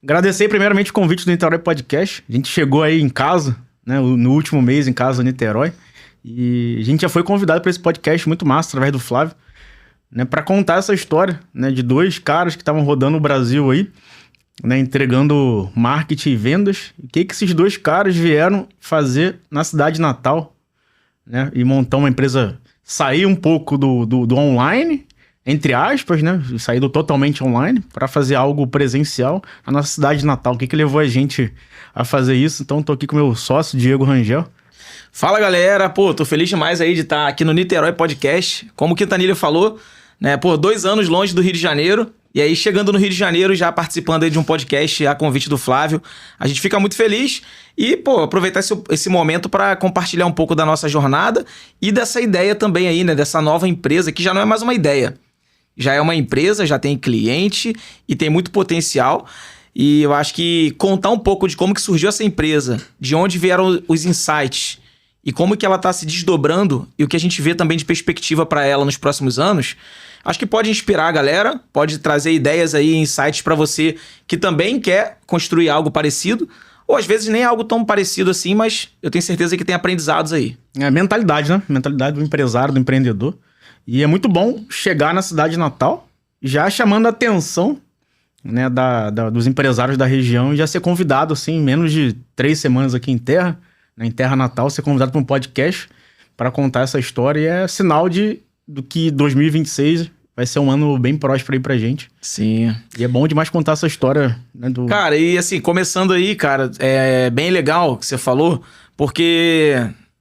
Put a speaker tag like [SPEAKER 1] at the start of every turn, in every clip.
[SPEAKER 1] Agradecer primeiramente o convite do Niterói Podcast. A gente chegou aí em casa, né, no último mês em casa do Niterói. E a gente já foi convidado para esse podcast muito massa, através do Flávio, né, para contar essa história, né, de dois caras que estavam rodando o Brasil aí, né, entregando marketing e vendas. O que esses dois caras vieram fazer na cidade natal, né, e montar uma empresa, sair um pouco do online, entre aspas, né, sair do totalmente online para fazer algo presencial na nossa cidade natal. O que levou a gente a fazer isso? Então, tô aqui com o meu sócio, Diego Rangel.
[SPEAKER 2] Fala, galera. Pô, tô feliz demais aí de estar aqui no Niterói Podcast. Como o Quintanilha falou, né, 2 anos longe do Rio de Janeiro. E aí, chegando no Rio de Janeiro, já participando aí de um podcast a convite do Flávio. A gente fica muito feliz e, aproveitar esse momento para compartilhar um pouco da nossa jornada e dessa ideia também aí, né, dessa nova empresa, que já não é mais uma ideia. Já é uma empresa, já tem cliente e tem muito potencial. E eu acho que contar um pouco de como que surgiu essa empresa, de onde vieram os insights e como que ela está se desdobrando e o que a gente vê também de perspectiva para ela nos próximos anos, acho que pode inspirar a galera, pode trazer ideias aí, insights para você que também quer construir algo parecido, ou às vezes nem algo tão parecido assim, mas eu tenho certeza que tem aprendizados aí.
[SPEAKER 1] É a mentalidade, né? Mentalidade do empresário, do empreendedor. E é muito bom chegar na cidade natal, já chamando a atenção, né, dos empresários da região, e já ser convidado, assim, em menos de 3 semanas aqui em terra, né, em terra natal, ser convidado para um podcast para contar essa história. E é sinal do que 2026 vai ser um ano bem próspero aí pra gente.
[SPEAKER 2] Sim.
[SPEAKER 1] E é bom demais contar essa história, né,
[SPEAKER 2] Cara, e assim, começando aí, cara, é bem legal o que você falou, porque...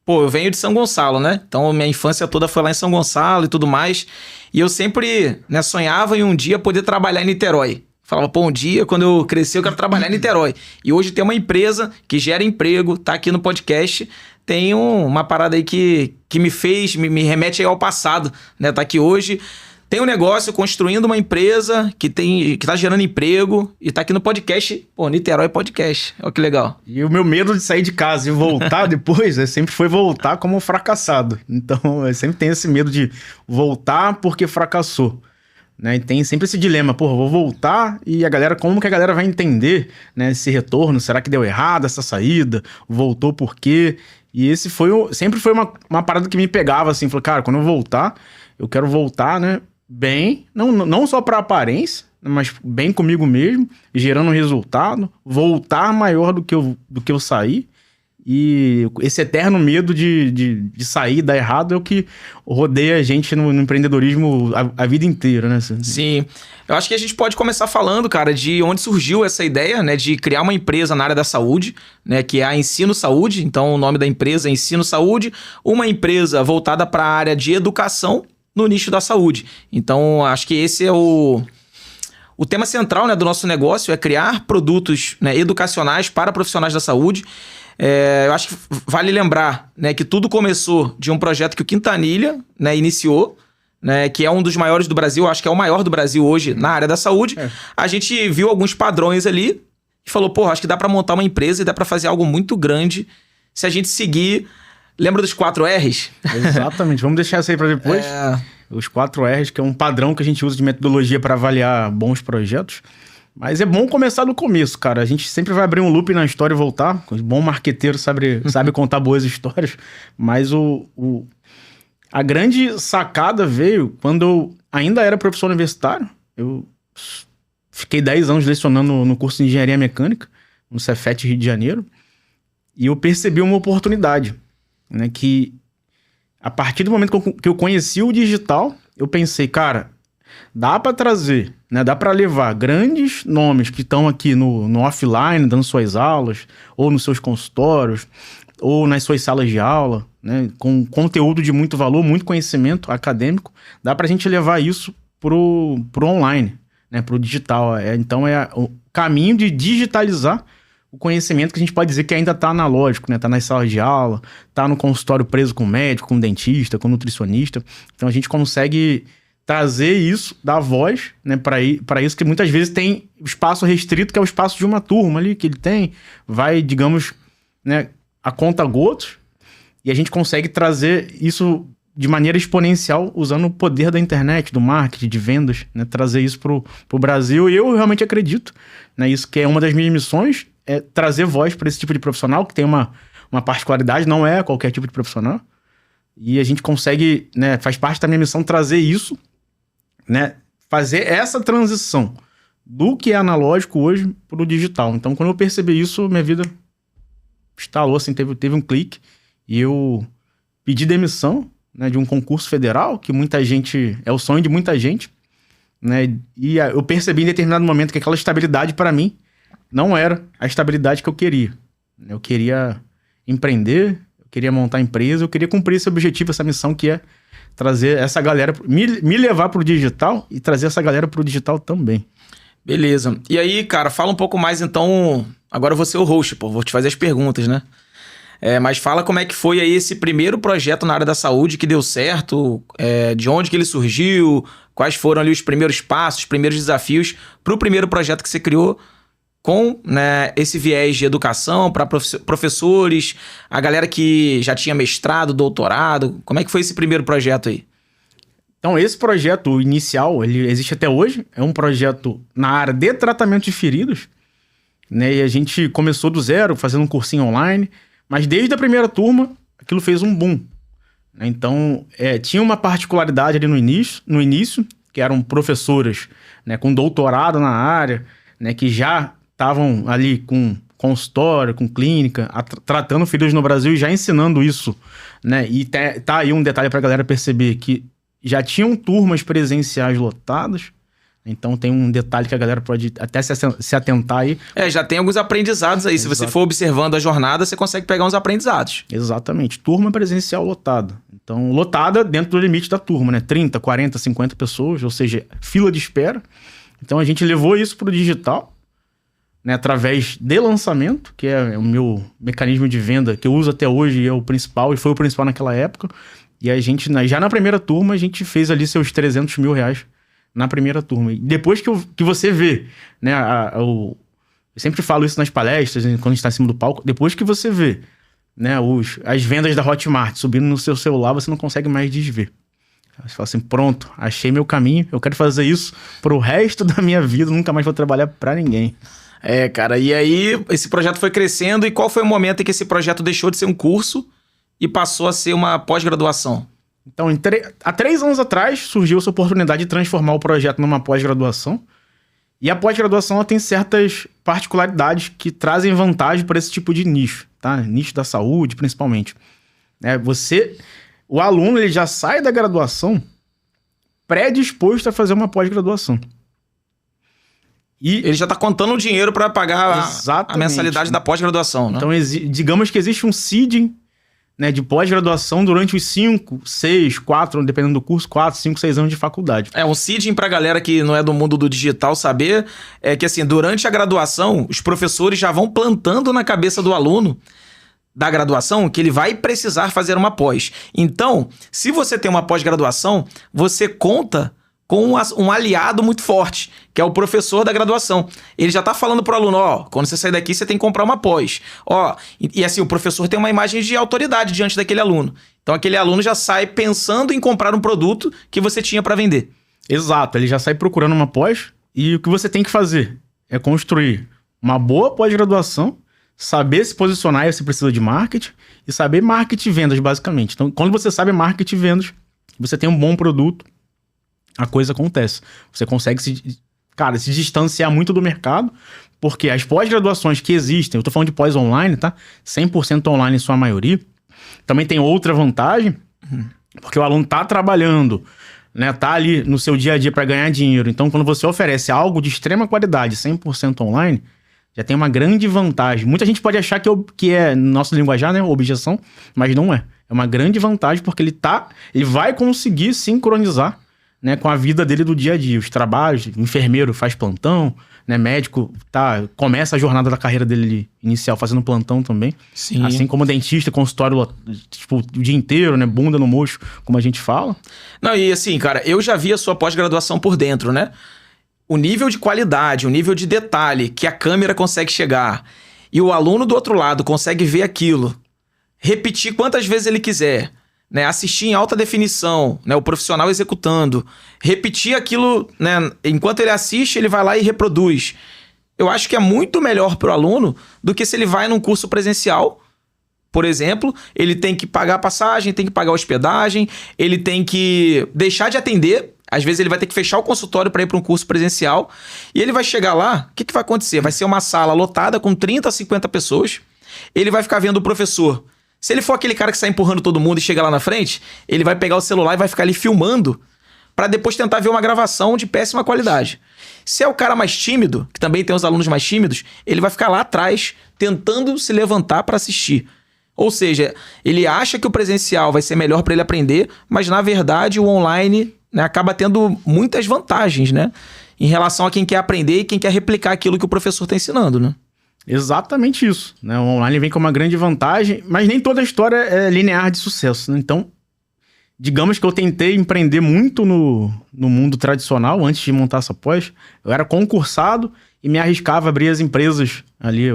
[SPEAKER 2] eu venho de São Gonçalo, né? Então, minha infância toda foi lá em São Gonçalo e tudo mais. E eu sempre, né, sonhava em um dia poder trabalhar em Niterói. Falava, um dia, quando eu crescer, eu quero trabalhar em Niterói. E hoje tem uma empresa que gera emprego, tá aqui no podcast. Tem uma parada aí que me remete aí ao passado, né? Tá aqui hoje. Tem um negócio construindo uma empresa que tá gerando emprego e tá aqui no podcast, Niterói Podcast. Olha que legal.
[SPEAKER 1] E o meu medo de sair de casa e voltar depois, sempre foi voltar como fracassado. Então, eu sempre tenho esse medo de voltar porque fracassou, né? E tem sempre esse dilema, vou voltar e como que a galera vai entender, né, esse retorno? Será que deu errado essa saída? Voltou por quê? E esse sempre foi uma parada que me pegava, assim, falei, cara, quando eu voltar, eu quero voltar, né, bem, não só para aparência, mas bem comigo mesmo, gerando um resultado, voltar maior do que eu saí. E esse eterno medo de sair, dar errado, é o que rodeia a gente no empreendedorismo a vida inteira, né?
[SPEAKER 2] Sim. Eu acho que a gente pode começar falando, cara, de onde surgiu essa ideia, né, de criar uma empresa na área da saúde, né, que é a Ensino Saúde. Então, o nome da empresa é Ensino Saúde, uma empresa voltada para a área de educação no nicho da saúde. Então, acho que esse é o tema central, né, do nosso negócio, é criar produtos, né, educacionais para profissionais da saúde. Eu acho que vale lembrar, né, que tudo começou de um projeto que o Quintanilha, né, iniciou, né, que é um dos maiores do Brasil, acho que é o maior do Brasil hoje na área da saúde. A gente viu alguns padrões ali e falou, acho que dá para montar uma empresa e dá para fazer algo muito grande se a gente seguir... Lembra dos 4 R's?
[SPEAKER 1] Exatamente, vamos deixar isso aí para depois. Os 4 R's, que é um padrão que a gente usa de metodologia para avaliar bons projetos. Mas é bom começar do começo, cara. A gente sempre vai abrir um loop na história e voltar. O bom marqueteiro sabe contar boas histórias. Mas a grande sacada veio quando eu ainda era professor universitário. Eu fiquei 10 anos lecionando no curso de Engenharia Mecânica, no Cefet Rio de Janeiro. E eu percebi uma oportunidade, né, que a partir do momento que eu conheci o digital, eu pensei, cara, dá para trazer, né, dá para levar grandes nomes que estão aqui no offline, dando suas aulas, ou nos seus consultórios, ou nas suas salas de aula, né, com conteúdo de muito valor, muito conhecimento acadêmico, dá pra gente levar isso pro online, né, pro digital. Então é o caminho de digitalizar o conhecimento que a gente pode dizer que ainda está analógico, né? Está nas salas de aula, está no consultório preso com médico, com dentista, com nutricionista. Então a gente consegue trazer isso, dar voz, né, para isso que muitas vezes tem espaço restrito, que é o espaço de uma turma ali que ele tem, vai, digamos, né, a conta gotas, e a gente consegue trazer isso de maneira exponencial usando o poder da internet, do marketing, de vendas, né? Trazer isso pro Brasil. E eu realmente acredito, né? Isso que é uma das minhas missões, é trazer voz para esse tipo de profissional, que tem uma particularidade, não é qualquer tipo de profissional. E a gente consegue, né? Faz parte da minha missão trazer isso, né? Fazer essa transição do que é analógico hoje pro digital. Então, quando eu percebi isso, minha vida estalou, assim, teve um clique. E eu pedi demissão, né, de um concurso federal, que muita gente... É o sonho de muita gente, né? E eu percebi em determinado momento que aquela estabilidade, para mim, não era a estabilidade que eu queria. Eu queria empreender, eu queria montar empresa, eu queria cumprir esse objetivo, essa missão, que é trazer essa galera... Me levar pro digital e trazer essa galera pro digital também.
[SPEAKER 2] Beleza. E aí, cara, fala um pouco mais, então... Agora eu vou ser o host, pô. Vou te fazer as perguntas, né? Mas fala como é que foi aí esse primeiro projeto na área da saúde que deu certo, de onde que ele surgiu, quais foram ali os primeiros passos, os primeiros desafios para o primeiro projeto que você criou com, né, esse viés de educação para professores, a galera que já tinha mestrado, doutorado. Como é que foi esse primeiro projeto aí?
[SPEAKER 1] Então, esse projeto inicial, ele existe até hoje, é um projeto na área de tratamento de feridas, né? E a gente começou do zero, fazendo um cursinho online, mas desde a primeira turma, aquilo fez um boom. Então, tinha uma particularidade ali no início, que eram professoras, né, com doutorado na área, né, que já estavam ali com consultório, com clínica, tratando feridas no Brasil e já ensinando isso, né? E tá aí um detalhe para a galera perceber que já tinham turmas presenciais lotadas. Então tem um detalhe que a galera pode até se atentar aí.
[SPEAKER 2] Já tem alguns aprendizados aí. Exato. Se você for observando a jornada, você consegue pegar uns aprendizados.
[SPEAKER 1] Exatamente. Turma presencial lotada. Então, lotada dentro do limite da turma, né? 30, 40, 50 pessoas, ou seja, fila de espera. Então a gente levou isso pro digital, né? Através de lançamento, que é o meu mecanismo de venda que eu uso até hoje e é o principal, e foi o principal naquela época. E a gente, já na primeira turma, a gente fez ali seus R$300 mil na primeira turma. E depois que você vê, né, eu sempre falo isso nas palestras, quando a gente está em cima do palco, depois que você vê, né, as vendas da Hotmart subindo no seu celular, você não consegue mais desver. Você fala assim, pronto, achei meu caminho, eu quero fazer isso pro resto da minha vida, nunca mais vou trabalhar para ninguém.
[SPEAKER 2] Cara, e aí esse projeto foi crescendo, e qual foi o momento em que esse projeto deixou de ser um curso e passou a ser uma pós-graduação?
[SPEAKER 1] Então, há 3 anos atrás, surgiu essa oportunidade de transformar o projeto numa pós-graduação. E a pós-graduação ela tem certas particularidades que trazem vantagem para esse tipo de nicho, tá? Nicho da saúde, principalmente. O aluno ele já sai da graduação predisposto a fazer uma pós-graduação.
[SPEAKER 2] E ele já está contando o dinheiro para pagar a mensalidade da pós-graduação, né?
[SPEAKER 1] Então, digamos que existe um seeding, né, de pós-graduação durante os 5, 6, 4, dependendo do curso, 4, 5, 6 anos de faculdade.
[SPEAKER 2] Um seeding pra galera que não é do mundo do digital saber, é que assim, durante a graduação, os professores já vão plantando na cabeça do aluno da graduação que ele vai precisar fazer uma pós. Então, se você tem uma pós-graduação, você conta com um aliado muito forte, que é o professor da graduação. Ele já tá falando pro aluno, quando você sair daqui, você tem que comprar uma pós. E assim, o professor tem uma imagem de autoridade diante daquele aluno. Então, aquele aluno já sai pensando em comprar um produto que você tinha para vender.
[SPEAKER 1] Exato, ele já sai procurando uma pós, e o que você tem que fazer é construir uma boa pós-graduação, saber se posicionar se precisa de marketing, e saber marketing e vendas, basicamente. Então, quando você sabe marketing e vendas, você tem um bom produto, a coisa acontece. Você consegue se distanciar muito do mercado, porque as pós-graduações que existem, eu tô falando de pós online, tá? 100% online em sua maioria. Também tem outra vantagem, porque o aluno tá trabalhando, né? Tá ali no seu dia a dia para ganhar dinheiro. Então, quando você oferece algo de extrema qualidade, 100% online, já tem uma grande vantagem. Muita gente pode achar que é, no nosso linguajar, né, objeção, mas não é. É uma grande vantagem, porque ele vai conseguir sincronizar, né, com a vida dele do dia a dia, os trabalhos, enfermeiro faz plantão, né, médico começa a jornada da carreira dele inicial fazendo plantão também.
[SPEAKER 2] Sim.
[SPEAKER 1] Assim como dentista, consultório, tipo, o dia inteiro, né, bunda no mocho, como a gente fala.
[SPEAKER 2] Não, e assim, cara, eu já vi a sua pós-graduação por dentro, né? O nível de qualidade, o nível de detalhe que a câmera consegue chegar e o aluno do outro lado consegue ver aquilo, repetir quantas vezes ele quiser, né, assistir em alta definição, né, o profissional executando, repetir aquilo, né, enquanto ele assiste, ele vai lá e reproduz. Eu acho que é muito melhor para o aluno do que se ele vai num curso presencial, por exemplo, ele tem que pagar a passagem, tem que pagar a hospedagem, ele tem que deixar de atender. Às vezes ele vai ter que fechar o consultório para ir para um curso presencial. E ele vai chegar lá, o que vai acontecer? Vai ser uma sala lotada com 30, 50 pessoas. Ele vai ficar vendo o professor. Se ele for aquele cara que sai empurrando todo mundo e chega lá na frente, ele vai pegar o celular e vai ficar ali filmando para depois tentar ver uma gravação de péssima qualidade. Se é o cara mais tímido, que também tem os alunos mais tímidos, ele vai ficar lá atrás tentando se levantar para assistir. Ou seja, ele acha que o presencial vai ser melhor para ele aprender, mas na verdade o online, né, acaba tendo muitas vantagens, né, em relação a quem quer aprender e quem quer replicar aquilo que o professor está ensinando, né?
[SPEAKER 1] Exatamente isso, né? O online vem com uma grande vantagem, mas nem toda a história é linear de sucesso, né? Então, digamos que eu tentei empreender muito no mundo tradicional antes de montar essa pós. Eu era concursado e me arriscava a abrir as empresas ali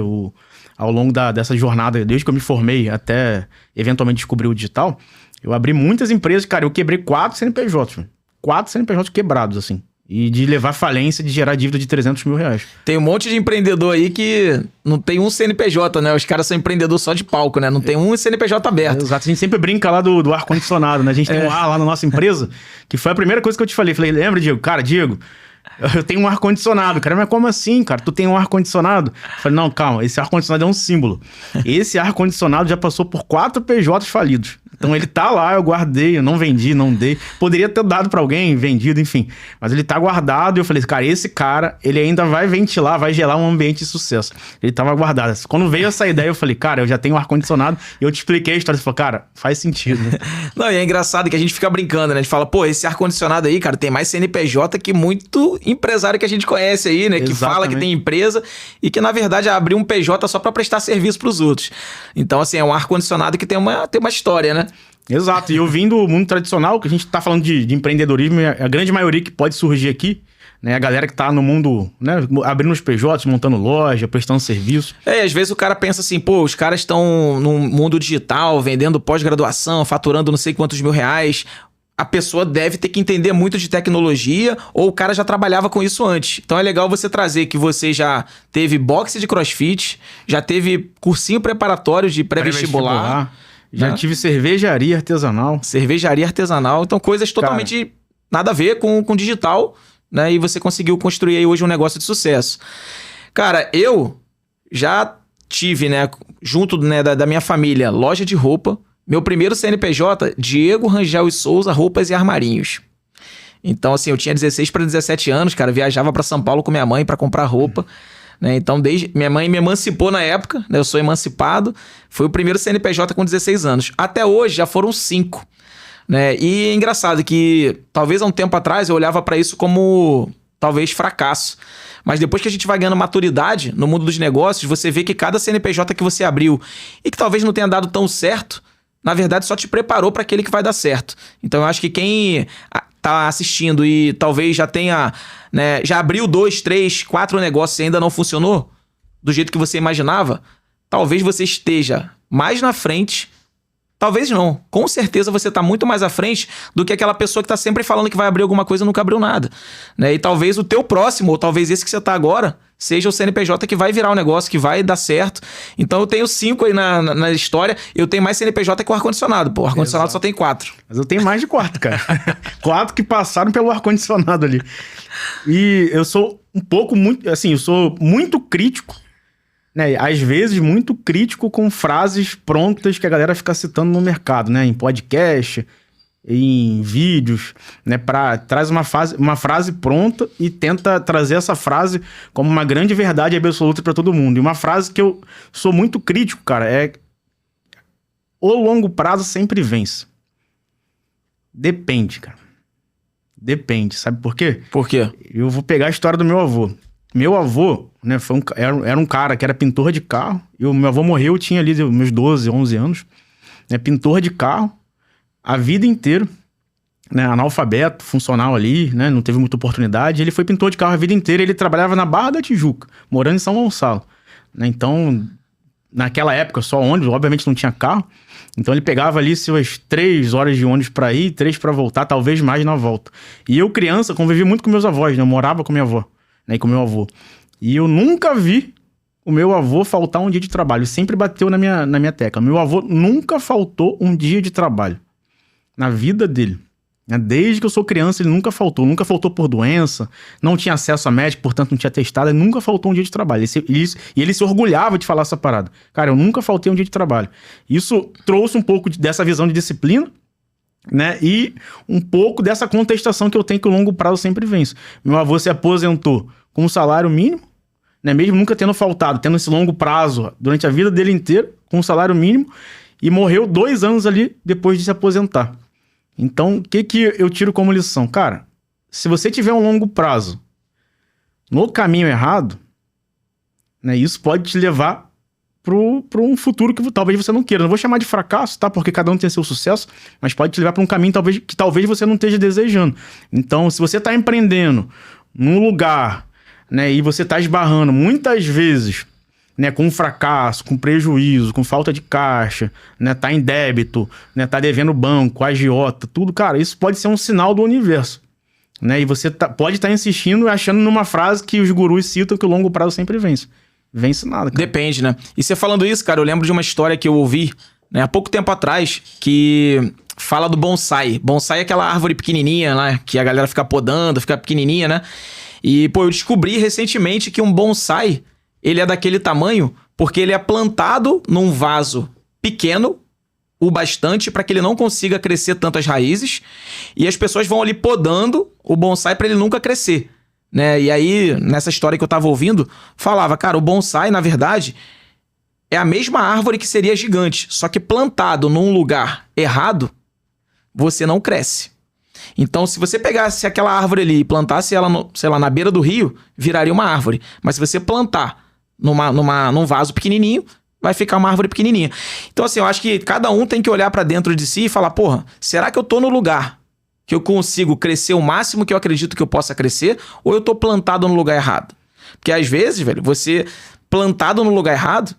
[SPEAKER 1] ao longo dessa jornada, desde que eu me formei até eventualmente descobrir o digital. Eu abri muitas empresas, cara, eu quebrei 4 CNPJs, mano. 4 CNPJs quebrados, assim. E de levar falência, de gerar dívida de 300 mil reais.
[SPEAKER 2] Tem um monte de empreendedor aí que não tem um CNPJ, né? Os caras são empreendedor só de palco, né? Não tem um CNPJ aberto.
[SPEAKER 1] Exato. A gente sempre brinca lá do ar-condicionado, né? A gente tem um ar lá na nossa empresa, que foi a primeira coisa que eu te falei. Falei, lembra, Diego? Cara, Diego, eu tenho um ar-condicionado. Cara, mas como assim, cara? Tu tem um ar-condicionado? Falei, não, calma, esse ar-condicionado é um símbolo. Esse ar-condicionado já passou por 4 PJs falidos. Então ele tá lá, eu guardei, eu não vendi, não dei. Poderia ter dado pra alguém, vendido, enfim. Mas ele tá guardado e eu falei, cara, esse cara, ele ainda vai ventilar, vai gerar um ambiente de sucesso. Ele tava guardado. Quando veio essa ideia, eu falei, cara, eu já tenho um ar-condicionado. E eu te expliquei a história. Você falou, cara, faz sentido.
[SPEAKER 2] Não, e é engraçado que a gente fica brincando, né? A gente fala, pô, esse ar-condicionado aí, cara, tem mais CNPJ que muito empresário que a gente conhece aí, né? Que fala que tem empresa e que, na verdade, abriu um PJ só pra prestar serviço pros outros. Então, assim, é um ar-condicionado que tem uma história, né?
[SPEAKER 1] Exato, e eu vim do mundo tradicional, que a gente tá falando de empreendedorismo, a grande maioria que pode surgir aqui, né, a galera que tá no mundo, né, abrindo os PJs, montando loja, prestando serviço.
[SPEAKER 2] Às vezes o cara pensa assim, pô, os caras estão no mundo digital, vendendo pós-graduação, faturando não sei quantos mil reais. A pessoa deve ter que entender muito de tecnologia, ou o cara já trabalhava com isso antes. Então é legal você trazer que você já teve boxe de crossfit, já teve cursinho preparatório de pré-vestibular.
[SPEAKER 1] Já tive cervejaria artesanal.
[SPEAKER 2] Cervejaria artesanal. Então, coisas totalmente nada a ver com digital, né? E você conseguiu construir aí hoje um negócio de sucesso. Cara, eu já tive, né, junto, né, da minha família, loja de roupa. Meu primeiro CNPJ, Diego Rangel e Souza, Roupas e Armarinhos. Então, assim, eu tinha 16 para 17 anos, cara. Viajava para São Paulo com minha mãe para comprar roupa. Né? Então, minha mãe me emancipou na época, né? Eu sou emancipado. Foi o primeiro CNPJ com 16 anos. Até hoje já foram 5. Né? E é engraçado que talvez há um tempo atrás eu olhava para isso como talvez fracasso. Mas depois que a gente vai ganhando maturidade no mundo dos negócios, você vê que cada CNPJ que você abriu e que talvez não tenha dado tão certo, na verdade só te preparou para aquele que vai dar certo. Então eu acho que quem tá assistindo e talvez já tenha, né, já abriu 2, 3, 4 negócios e ainda não funcionou do jeito que você imaginava, talvez você esteja mais na frente, talvez não, com certeza você tá muito mais à frente do que aquela pessoa que tá sempre falando que vai abrir alguma coisa e nunca abriu nada, né? E talvez o teu próximo, ou talvez esse que você tá agora, seja o CNPJ que vai virar um negócio, que vai dar certo. Então eu tenho 5 aí na história, eu tenho mais CNPJ que o ar-condicionado. Pô, o ar-condicionado só tem 4.
[SPEAKER 1] Mas eu tenho mais de 4, cara. 4 que passaram pelo ar-condicionado ali. E eu sou eu sou muito crítico, né? Às vezes muito crítico com frases prontas que a galera fica citando no mercado, né? Em podcast, em vídeos, né? Traz uma frase pronta e tenta trazer essa frase como uma grande verdade absoluta para todo mundo. E uma frase que eu sou muito crítico, cara, é: o longo prazo sempre vence. Depende, cara. Depende. Sabe por quê?
[SPEAKER 2] Por quê?
[SPEAKER 1] Eu vou pegar a história do meu avô. Meu avô, né, era um cara que era pintor de carro. E o meu avô morreu, eu tinha ali meus 12, 11 anos. Né, pintor de carro. A vida inteira, né, analfabeto, funcional ali, né, não teve muita oportunidade. Ele foi pintor de carro a vida inteira, ele trabalhava na Barra da Tijuca, morando em São Gonçalo. Né, então, naquela época, só ônibus, obviamente não tinha carro. Então ele pegava ali suas 3 horas de ônibus pra ir, 3 pra voltar, talvez mais na volta. E eu, criança, convivi muito com meus avós, né? Eu morava com minha avó, né? E com meu avô. E eu nunca vi o meu avô faltar um dia de trabalho. Sempre bateu na minha tecla. Meu avô nunca faltou um dia de trabalho na vida dele. Desde que eu sou criança, ele nunca faltou. Nunca faltou por doença, não tinha acesso a médico, portanto não tinha testado. Ele nunca faltou um dia de trabalho. E ele se orgulhava de falar essa parada. Cara, eu nunca faltei um dia de trabalho. Isso trouxe um pouco dessa visão de disciplina, né? E um pouco dessa contestação que eu tenho que o longo prazo sempre vence. Meu avô se aposentou com um salário mínimo, né? Mesmo nunca tendo faltado, tendo esse longo prazo durante a vida dele inteira, com um salário mínimo, e morreu 2 anos ali depois de se aposentar. Então, o que eu tiro como lição? Cara, se você tiver um longo prazo no caminho errado, né, isso pode te levar para um futuro que talvez você não queira. Não vou chamar de fracasso, tá? Porque cada um tem seu sucesso, mas pode te levar para um caminho que talvez você não esteja desejando. Então, se você está empreendendo num lugar, né, e você está esbarrando muitas vezes, né, com fracasso, com prejuízo, com falta de caixa, né, tá em débito, né, tá devendo banco, agiota, tudo, cara, isso pode ser um sinal do universo, né, e você pode estar insistindo e achando numa frase que os gurus citam que o longo prazo sempre vence. Vence nada, cara.
[SPEAKER 2] Depende, né? E você falando isso, cara, eu lembro de uma história que eu ouvi, né, há pouco tempo atrás, que fala do bonsai. Bonsai é aquela árvore pequenininha, né, que a galera fica podando, fica pequenininha, né, e, pô, eu descobri recentemente que um bonsai, ele é daquele tamanho porque ele é plantado num vaso pequeno o bastante para que ele não consiga crescer tantas raízes, e as pessoas vão ali podando o bonsai para ele nunca crescer, né? E aí, nessa história que eu tava ouvindo, falava, cara, o bonsai, na verdade, é a mesma árvore que seria gigante, só que plantado num lugar errado, você não cresce. Então, se você pegasse aquela árvore ali e plantasse ela, sei lá, na beira do rio, viraria uma árvore. Mas se você plantar num vaso pequenininho, vai ficar uma árvore pequenininha. Então, assim, eu acho que cada um tem que olhar pra dentro de si e falar, porra, será que eu tô no lugar que eu consigo crescer o máximo que eu acredito que eu possa crescer, ou eu tô plantado no lugar errado? Porque às vezes, velho, você plantado no lugar errado,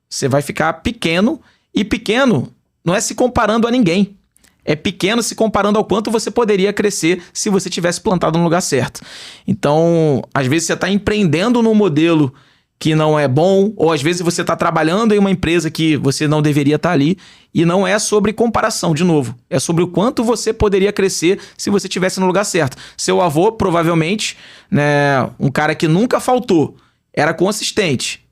[SPEAKER 2] você vai ficar pequeno, e pequeno não é se comparando a ninguém. É pequeno se comparando ao quanto você poderia crescer se você tivesse plantado no lugar certo. Então, às vezes você tá empreendendo num modelo que não é bom, ou às vezes você está trabalhando em uma empresa que você não deveria estar ali, e não é sobre comparação, de novo. É sobre o quanto você poderia crescer se você estivesse no lugar certo. Seu avô, provavelmente, né, um cara que nunca faltou, era consistente.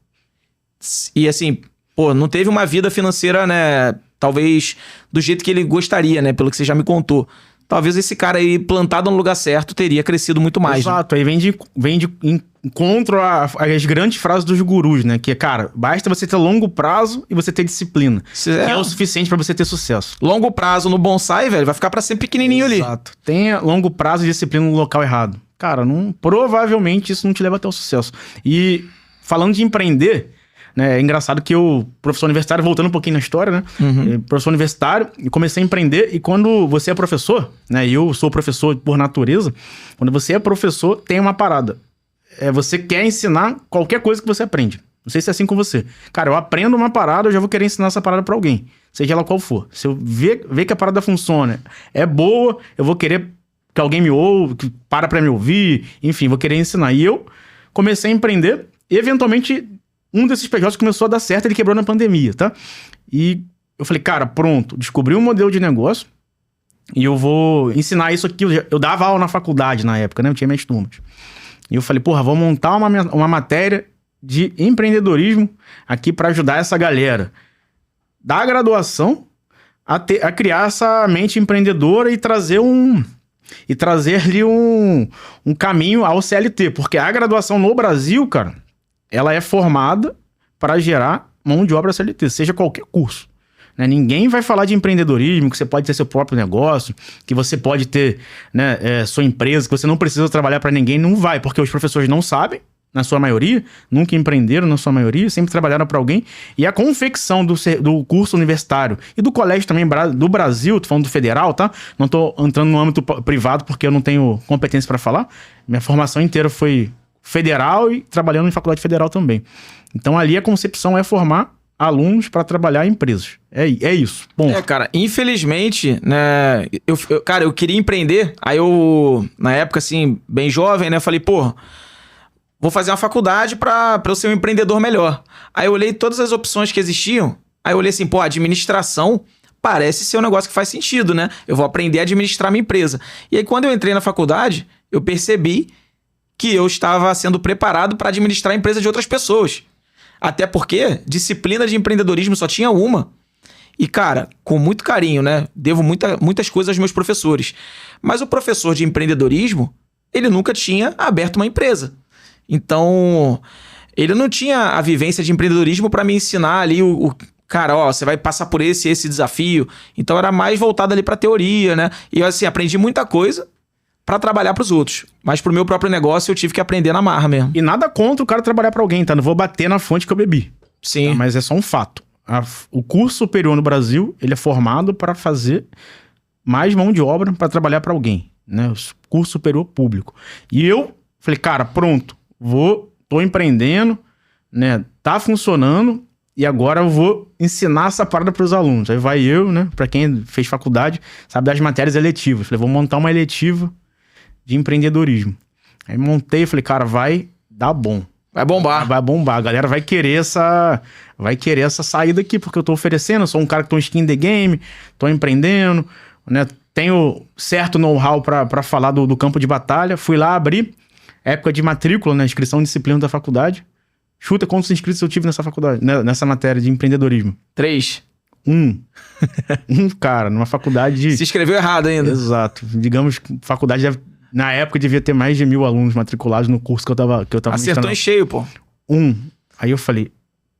[SPEAKER 2] E assim, pô, não teve uma vida financeira, né, talvez do jeito que ele gostaria, né, pelo que você já me contou. Talvez esse cara aí, plantado no lugar certo, teria crescido muito mais.
[SPEAKER 1] Exato, né? Aí vem de encontro às grandes frases dos gurus, né? Que é, cara, basta você ter longo prazo e você ter disciplina. Que é o suficiente pra você ter sucesso.
[SPEAKER 2] Longo prazo no bonsai, velho, vai ficar pra sempre pequenininho ali.
[SPEAKER 1] Exato. Tenha longo prazo e disciplina no local errado. Cara, provavelmente isso não te leva até o sucesso. E falando de empreender, né, é engraçado que eu, professor universitário, voltando um pouquinho na história, né? Professor universitário, e comecei a empreender. E quando você é professor, né? E eu sou professor por natureza. Quando você é professor, tem uma parada. Você quer ensinar qualquer coisa que você aprende. Não sei se é assim com você. Cara, eu aprendo uma parada, eu já vou querer ensinar essa parada pra alguém. Seja ela qual for. Se eu ver que a parada funciona, é boa, eu vou querer que alguém me ouve, que para pra me ouvir. Enfim, vou querer ensinar. E eu comecei a empreender. E, eventualmente, um desses PJs começou a dar certo, ele quebrou na pandemia, tá? E eu falei, cara, pronto, descobri um modelo de negócio e eu vou ensinar isso aqui. Eu dava aula na faculdade na época, né? Eu tinha minhas turmas. E eu falei, porra, vou montar uma matéria de empreendedorismo aqui para ajudar essa galera da graduação a criar essa mente empreendedora e trazer-lhe um caminho ao CLT. Porque a graduação no Brasil, cara, ela é formada para gerar mão de obra CLT, seja qualquer curso. Né? Ninguém vai falar de empreendedorismo, que você pode ter seu próprio negócio, que você pode ter, né, sua empresa, que você não precisa trabalhar para ninguém. Não vai, porque os professores não sabem, na sua maioria, nunca empreenderam na sua maioria, sempre trabalharam para alguém. E a confecção do curso universitário e do colégio também do Brasil, tô falando do federal, tá? Não tô entrando no âmbito privado porque eu não tenho competência para falar. Minha formação inteira foi federal e trabalhando em faculdade federal também. Então ali a concepção é formar alunos para trabalhar em empresas. É isso. Bom.
[SPEAKER 2] Cara, infelizmente, né, eu queria empreender, aí eu, na época, assim, bem jovem, né, falei, pô, vou fazer uma faculdade pra eu ser um empreendedor melhor. Aí eu olhei todas as opções que existiam, aí eu olhei assim, pô, administração parece ser um negócio que faz sentido, né? Eu vou aprender a administrar minha empresa. E aí, quando eu entrei na faculdade, eu percebi que eu estava sendo preparado para administrar a empresa de outras pessoas. Até porque disciplina de empreendedorismo só tinha uma. E, cara, com muito carinho, né? Devo muitas coisas aos meus professores. Mas o professor de empreendedorismo, ele nunca tinha aberto uma empresa. Então, ele não tinha a vivência de empreendedorismo para me ensinar ali cara, ó, você vai passar por esse desafio. Então, era mais voltado ali para teoria, né? E eu, assim, aprendi muita coisa para trabalhar para os outros. Mas pro meu próprio negócio, eu tive que aprender na marra mesmo.
[SPEAKER 1] E nada contra o cara trabalhar para alguém, tá? Não vou bater na fonte que eu bebi.
[SPEAKER 2] Sim.
[SPEAKER 1] Tá? Mas é só um fato. O curso superior no Brasil, ele é formado para fazer mais mão de obra para trabalhar para alguém, né? O curso superior público. E eu falei, cara, pronto, tô empreendendo, né? Tá funcionando e agora eu vou ensinar essa parada para os alunos. Aí vai eu, né? Para quem fez faculdade, sabe das matérias eletivas. Falei, vou montar uma eletiva de empreendedorismo. Aí montei, falei, cara, vai dar bom.
[SPEAKER 2] Vai bombar.
[SPEAKER 1] Vai bombar. A galera vai querer essa saída aqui, porque eu tô oferecendo. Eu sou um cara que tô skin the game, tô empreendendo, né? Tenho certo know-how pra falar do campo de batalha. Fui lá abrir época de matrícula, né? Inscrição de disciplina da faculdade. Chuta quantos inscritos eu tive nessa faculdade, né? Nessa matéria de empreendedorismo.
[SPEAKER 2] 3.
[SPEAKER 1] Cara, numa faculdade de...
[SPEAKER 2] Se inscreveu errado ainda.
[SPEAKER 1] Exato. Digamos que faculdade na época devia ter mais de 1.000 alunos matriculados no curso que eu tava
[SPEAKER 2] Acertou em cheio, pô.
[SPEAKER 1] Aí eu falei,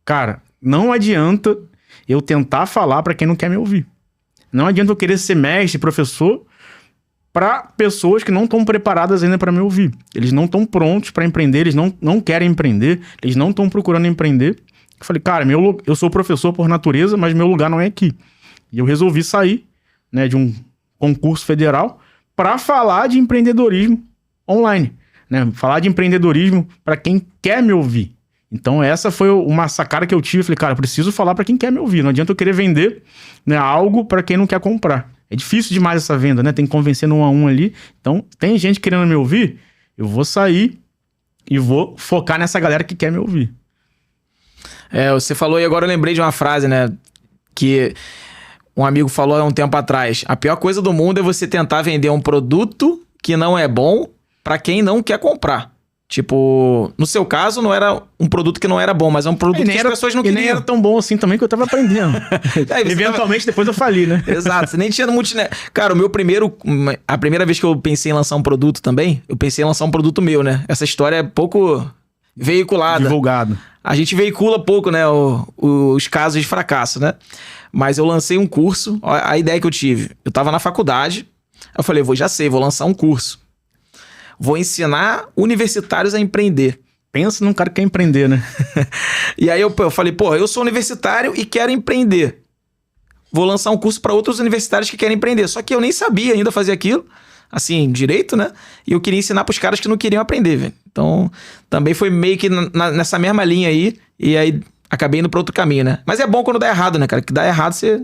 [SPEAKER 1] cara, não adianta eu tentar falar pra quem não quer me ouvir. Não adianta eu querer ser mestre, professor, pra pessoas que não estão preparadas ainda pra me ouvir. Eles não estão prontos pra empreender, eles não querem empreender, eles não estão procurando empreender. Eu falei, cara, eu sou professor por natureza, mas meu lugar não é aqui. E eu resolvi sair, né, de um concurso federal para falar de empreendedorismo online, né? Falar de empreendedorismo para quem quer me ouvir. Então essa foi uma sacada que eu tive. Falei, cara, eu preciso falar para quem quer me ouvir. Não adianta eu querer vender, né, algo para quem não quer comprar. É difícil demais essa venda, né? Tem que convencer no 1 a 1 ali. Então tem gente querendo me ouvir, eu vou sair e vou focar nessa galera que quer me ouvir.
[SPEAKER 2] Você falou e agora eu lembrei de uma frase, né? Que um amigo falou há um tempo atrás. A pior coisa do mundo é você tentar vender um produto que não é bom pra quem não quer comprar. Tipo, no seu caso, não era um produto que não era bom, mas é um produto que as pessoas não queriam.
[SPEAKER 1] E nem era tão bom assim também que eu tava aprendendo. Eventualmente, depois eu fali, né?
[SPEAKER 2] Exato, você nem tinha muito... Cara, a primeira vez que eu pensei em lançar um produto também, eu pensei em lançar um produto meu, né? Essa história é pouco veiculada.
[SPEAKER 1] Divulgado.
[SPEAKER 2] A gente veicula pouco, né, os casos de fracasso, né? Mas eu lancei um curso, a ideia que eu tive. Eu tava na faculdade, eu falei, vou lançar um curso. Vou ensinar universitários a empreender.
[SPEAKER 1] Pensa num cara que quer empreender, né?
[SPEAKER 2] E aí eu falei, pô, eu sou universitário e quero empreender. Vou lançar um curso para outros universitários que querem empreender. Só que eu nem sabia ainda fazer aquilo, assim, direito, né? E eu queria ensinar pros caras que não queriam aprender, velho. Então, também foi meio que nessa mesma linha aí. E aí, acabei indo pra outro caminho, né? Mas é bom quando dá errado, né, cara? Que dá errado, você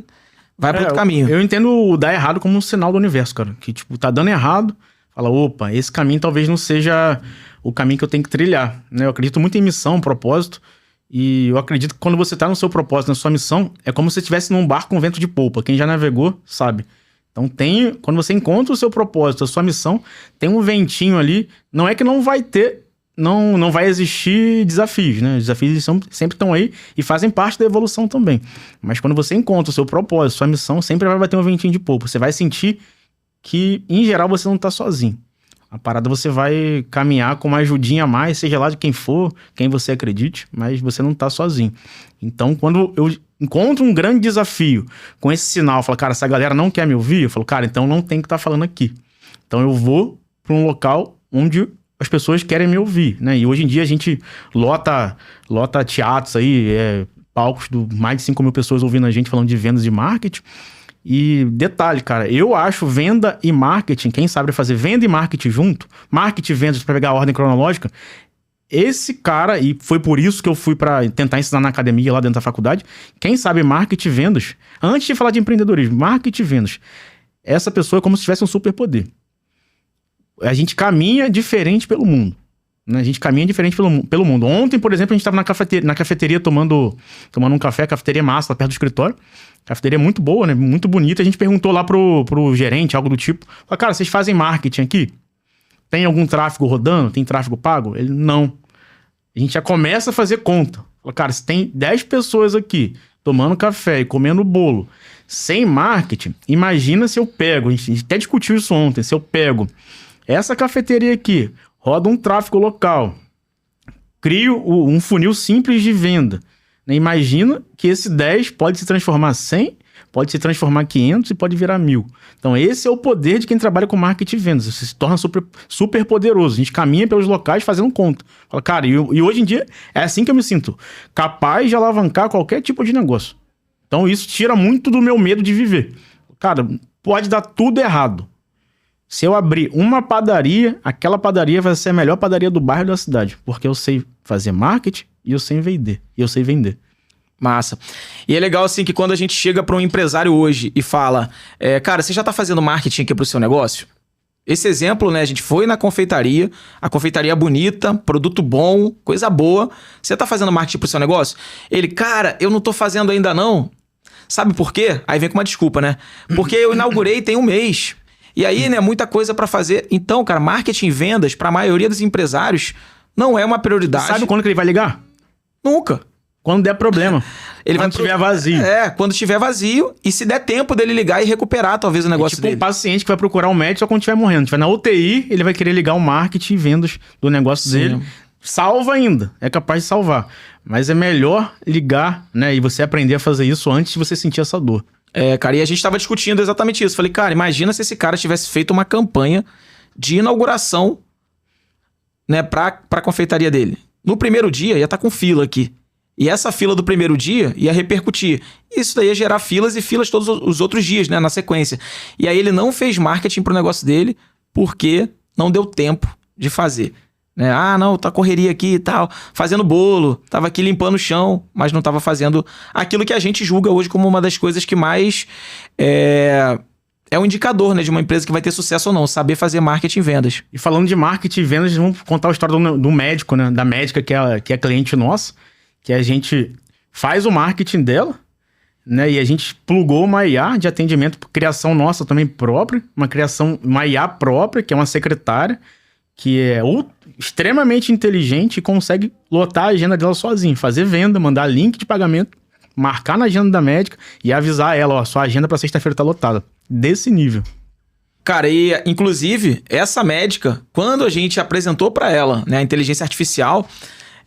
[SPEAKER 2] vai pra outro caminho.
[SPEAKER 1] Eu entendo o dar errado como um sinal do universo, cara. Que, tipo, tá dando errado, fala, opa, esse caminho talvez não seja o caminho que eu tenho que trilhar, né? Eu acredito muito em missão, propósito. E eu acredito que quando você tá no seu propósito, na sua missão, é como se você estivesse num barco com vento de polpa. Quem já navegou, sabe. Então quando você encontra o seu propósito, a sua missão, tem um ventinho ali. Não é que não vai ter, não vai existir desafios, né? Os desafios sempre estão aí e fazem parte da evolução também. Mas quando você encontra o seu propósito, sua missão, sempre vai bater um ventinho de polpa. Você vai sentir que, em geral, você não tá sozinho. A parada você vai caminhar com uma ajudinha a mais, seja lá de quem for, quem você acredite, mas você não tá sozinho. Então, quando eu encontro um grande desafio com esse sinal, eu falo, cara, essa galera não quer me ouvir, eu falo, cara, então não tem que estar falando aqui. Então eu vou para um local onde as pessoas querem me ouvir, né? E hoje em dia a gente lota teatros aí, palcos de mais de 5 mil pessoas ouvindo a gente falando de vendas e marketing. E detalhe, cara, eu acho venda e marketing, quem sabe fazer venda e marketing junto, marketing e vendas para pegar a ordem cronológica, esse cara, e foi por isso que eu fui para tentar ensinar na academia lá dentro da faculdade, quem sabe marketing e vendas, antes de falar de empreendedorismo, marketing e vendas, essa pessoa é como se tivesse um superpoder. A gente caminha diferente pelo mundo. Né? A gente caminha diferente pelo mundo. Ontem, por exemplo, a gente estava na cafeteria tomando um café, cafeteria massa, lá perto do escritório. Cafeteria muito boa, né? Muito bonita. A gente perguntou lá pro gerente, algo do tipo. Falei, cara, vocês fazem marketing aqui? Tem algum tráfego rodando? Tem tráfego pago? Ele, não. A gente já começa a fazer conta. Fala, cara, se tem 10 pessoas aqui tomando café e comendo bolo sem marketing, imagina se eu pego, a gente até discutiu isso ontem, se eu pego essa cafeteria aqui, roda um tráfego local, crio um funil simples de venda. Né? Imagina que esse 10 pode se transformar 100, pode se transformar 500 e pode virar 1000. Então esse é o poder de quem trabalha com marketing e vendas. Você se torna super poderoso. A gente caminha pelos locais fazendo conta. Fala, cara, e hoje em dia é assim que eu me sinto. Capaz de alavancar qualquer tipo de negócio. Então isso tira muito do meu medo de viver. Cara, pode dar tudo errado. Se eu abrir uma padaria, aquela padaria vai ser a melhor padaria do bairro da cidade. Porque eu sei fazer marketing e eu sei vender.
[SPEAKER 2] Massa. E é legal, assim, que quando a gente chega para um empresário hoje e fala, cara, você já tá fazendo marketing aqui pro seu negócio? Esse exemplo, né, a gente foi na confeitaria, a confeitaria bonita, produto bom, coisa boa. Você tá fazendo marketing pro seu negócio? Ele, cara, eu não tô fazendo ainda não. Sabe por quê? Aí vem com uma desculpa, né? Porque eu inaugurei tem um mês. E aí, né, muita coisa para fazer. Então, cara, marketing e vendas, para a maioria dos empresários, não é uma prioridade.
[SPEAKER 1] Sabe quando que ele vai ligar?
[SPEAKER 2] Nunca.
[SPEAKER 1] Quando der problema. Quando tiver vazio.
[SPEAKER 2] Quando tiver vazio e se der tempo dele ligar e recuperar talvez o negócio dele.
[SPEAKER 1] Um paciente que vai procurar um médico só quando estiver morrendo. Se estiver na UTI, ele vai querer ligar o marketing e vendas do negócio dele. Salva ainda. É capaz de salvar. Mas é melhor ligar, né? E você aprender a fazer isso antes de você sentir essa dor.
[SPEAKER 2] Cara, e a gente tava discutindo exatamente isso. Falei, cara, imagina se esse cara tivesse feito uma campanha de inauguração, né, pra confeitaria dele. No primeiro dia ia estar com fila aqui. E essa fila do primeiro dia ia repercutir. Isso daí ia gerar filas e filas todos os outros dias, né, na sequência. E aí ele não fez marketing pro negócio dele porque não deu tempo de fazer. Né? Ah, não, tá correria aqui e tal, fazendo bolo, tava aqui limpando o chão, mas não tava fazendo aquilo que a gente julga hoje como uma das coisas que mais é um indicador, né, de uma empresa que vai ter sucesso ou não, saber fazer marketing e vendas.
[SPEAKER 1] E falando de marketing e vendas, vamos contar a história do médico, né, da médica que é cliente nossa, que a gente faz o marketing dela, né, e a gente plugou uma IA de atendimento, criação nossa também própria, uma IA própria, que é uma secretária, que é extremamente inteligente e consegue lotar a agenda dela sozinha, fazer venda, mandar link de pagamento, marcar na agenda da médica e avisar ela, ó, sua agenda para sexta-feira tá lotada. Desse nível.
[SPEAKER 2] Cara, e inclusive, essa médica, quando a gente apresentou para ela, né, a inteligência artificial,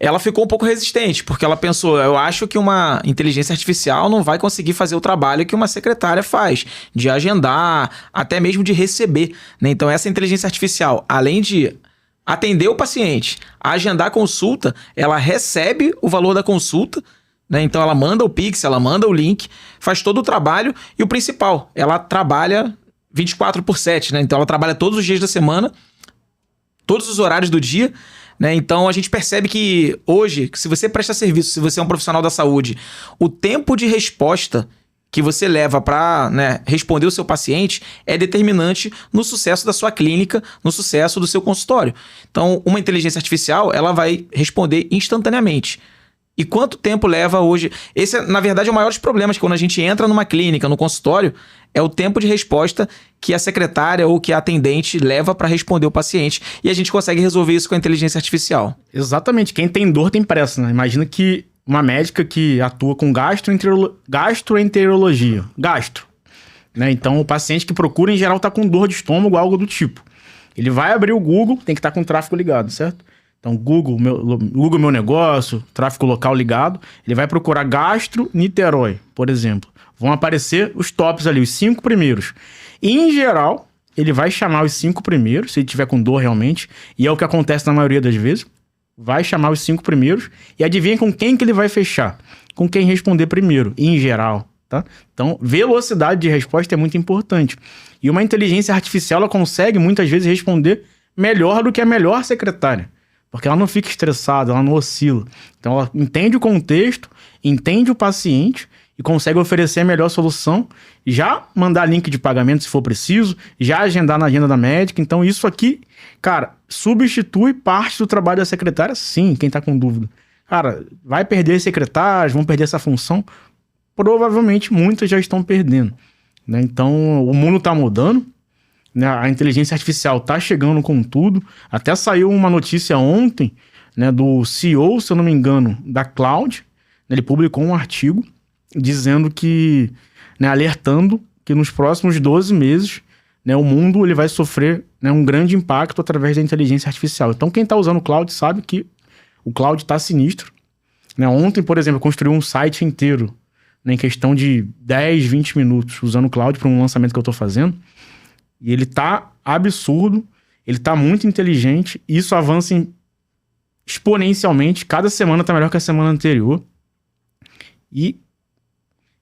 [SPEAKER 2] ela ficou um pouco resistente, porque ela pensou, eu acho que uma inteligência artificial não vai conseguir fazer o trabalho que uma secretária faz, de agendar, até mesmo de receber, né? Então essa inteligência artificial, além de atender o paciente, agendar a consulta, ela recebe o valor da consulta, né? Então ela manda o Pix, ela manda o link, faz todo o trabalho e o principal, ela trabalha 24/7, né? Então ela trabalha todos os dias da semana, todos os horários do dia, né? Então a gente percebe que hoje, se você presta serviço, se você é um profissional da saúde, o tempo de resposta que você leva para, né, responder o seu paciente é determinante no sucesso da sua clínica, no sucesso do seu consultório. Então uma inteligência artificial ela vai responder instantaneamente. E quanto tempo leva hoje? Esse é, na verdade, o maior dos problemas, que quando a gente entra numa clínica, no consultório, é o tempo de resposta que a secretária ou que a atendente leva para responder o paciente. E a gente consegue resolver isso com a inteligência artificial.
[SPEAKER 1] Exatamente. Quem tem dor tem pressa, né? Imagina que uma médica que atua com gastroenterologia. Né? Então, o paciente que procura, em geral, está com dor de estômago, algo do tipo. Ele vai abrir o Google, tem que estar com o tráfego ligado, certo? Então, Google meu negócio, tráfego local ligado, ele vai procurar Gastro Niterói, por exemplo. Vão aparecer os tops ali, os 5 primeiros. E, em geral, ele vai chamar os 5 primeiros, se ele tiver com dor realmente, e é o que acontece na maioria das vezes. Vai chamar os 5 primeiros e adivinha com quem que ele vai fechar? Com quem responder primeiro, em geral, tá? Então, velocidade de resposta é muito importante. E uma inteligência artificial, ela consegue, muitas vezes, responder melhor do que a melhor secretária. Porque ela não fica estressada, ela não oscila. Então ela entende o contexto, entende o paciente e consegue oferecer a melhor solução, já mandar link de pagamento se for preciso, já agendar na agenda da médica. Então isso aqui, cara, substitui parte do trabalho da secretária, sim, quem tá com dúvida. Cara, vai perder secretários, vão perder essa função? Provavelmente muitas já estão perdendo, né? Então o mundo tá mudando, né? A inteligência artificial tá chegando com tudo. Até saiu uma notícia ontem, né, do CEO, se eu não me engano, da Cloud. Ele publicou um artigo dizendo que, né, alertando que nos próximos 12 meses, né, o mundo ele vai sofrer, né, um grande impacto através da inteligência artificial. Então quem está usando o Cloud sabe que o Cloud está sinistro, né? Ontem, por exemplo, eu construí um site inteiro, né, em questão de 10, 20 minutos usando o Cloud para um lançamento que eu estou fazendo. E ele tá absurdo, ele tá muito inteligente, e isso avança exponencialmente, cada semana tá melhor que a semana anterior. E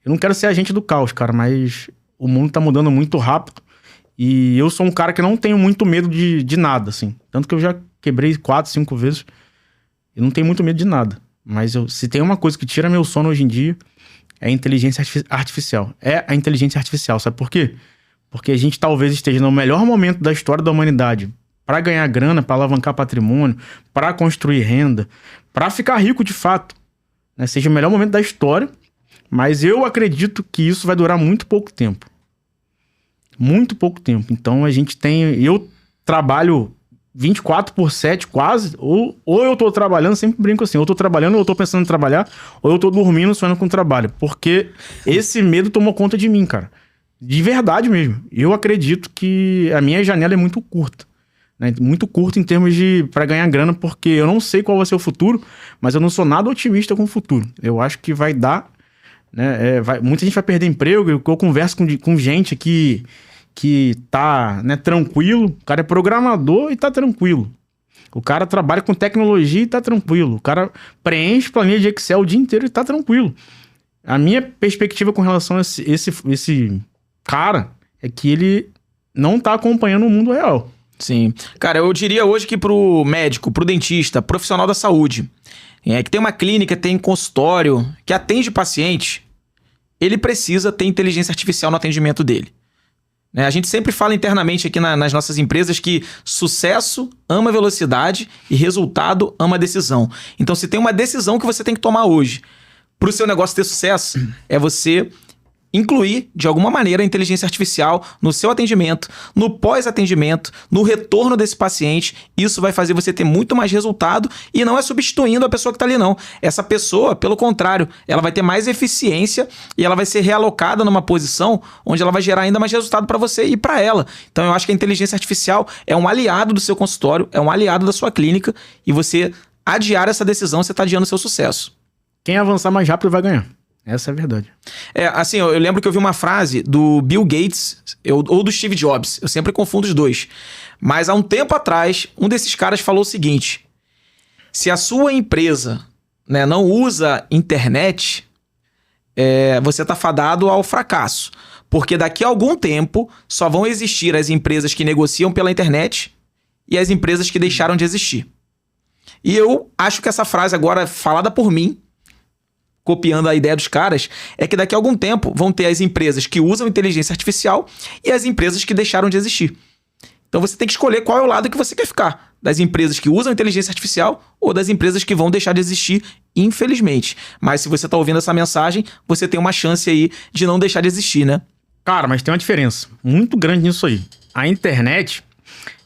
[SPEAKER 1] eu não quero ser agente do caos, cara, mas o mundo tá mudando muito rápido, e eu sou um cara que não tenho muito medo de nada, assim. Tanto que eu já quebrei 4, 5 vezes, eu não tenho muito medo de nada. Mas se tem uma coisa que tira meu sono hoje em dia, é a inteligência artificial. É a inteligência artificial, sabe por quê? Porque a gente talvez esteja no melhor momento da história da humanidade para ganhar grana, para alavancar patrimônio, para construir renda, para ficar rico de fato, né? Seja o melhor momento da história, mas eu acredito que isso vai durar muito pouco tempo. Muito pouco tempo. Então eu trabalho 24/7 quase, ou eu tô trabalhando, sempre brinco assim, ou eu tô trabalhando, ou eu tô pensando em trabalhar, ou eu tô dormindo, sonhando com o trabalho. Porque esse medo tomou conta de mim, cara. De verdade mesmo. Eu acredito que a minha janela é muito curta, né? Muito curta em termos de para ganhar grana, porque eu não sei qual vai ser o futuro, mas eu não sou nada otimista com o futuro. Eu acho que vai dar, né? Muita gente vai perder emprego. Eu converso com gente que tá, né, tranquilo. O cara é programador e tá tranquilo. O cara trabalha com tecnologia e tá tranquilo. O cara preenche planilha de Excel o dia inteiro e tá tranquilo. A minha perspectiva com relação a esse cara é que ele não tá acompanhando o mundo real.
[SPEAKER 2] Sim. Cara, eu diria hoje que pro médico, pro dentista, profissional da saúde, que tem uma clínica, tem consultório, que atende paciente, ele precisa ter inteligência artificial no atendimento dele. A gente sempre fala internamente aqui nas nossas empresas que sucesso ama velocidade e resultado ama decisão. Então, se tem uma decisão que você tem que tomar hoje para o seu negócio ter sucesso, é você incluir, de alguma maneira, a inteligência artificial no seu atendimento, no pós-atendimento, no retorno desse paciente. Isso vai fazer você ter muito mais resultado, e não é substituindo a pessoa que está ali, não. Essa pessoa, pelo contrário, ela vai ter mais eficiência e ela vai ser realocada numa posição onde ela vai gerar ainda mais resultado para você e para ela. Então, eu acho que a inteligência artificial é um aliado do seu consultório, é um aliado da sua clínica, e você adiar essa decisão, você está adiando o seu sucesso.
[SPEAKER 1] Quem avançar mais rápido vai ganhar. Essa é a verdade.
[SPEAKER 2] Assim, eu lembro que eu vi uma frase do Bill Gates ou do Steve Jobs. Eu sempre confundo os dois. Mas há um tempo atrás, um desses caras falou o seguinte: se a sua empresa, né, não usa internet, você está fadado ao fracasso. Porque daqui a algum tempo só vão existir as empresas que negociam pela internet e as empresas que deixaram de existir. E eu acho que essa frase agora, falada por mim, copiando a ideia dos caras, é que daqui a algum tempo vão ter as empresas que usam inteligência artificial e as empresas que deixaram de existir. Então você tem que escolher qual é o lado que você quer ficar. Das empresas que usam inteligência artificial ou das empresas que vão deixar de existir, infelizmente. Mas se você está ouvindo essa mensagem, você tem uma chance aí de não deixar de existir, né?
[SPEAKER 1] Cara, mas tem uma diferença muito grande nisso aí. A internet,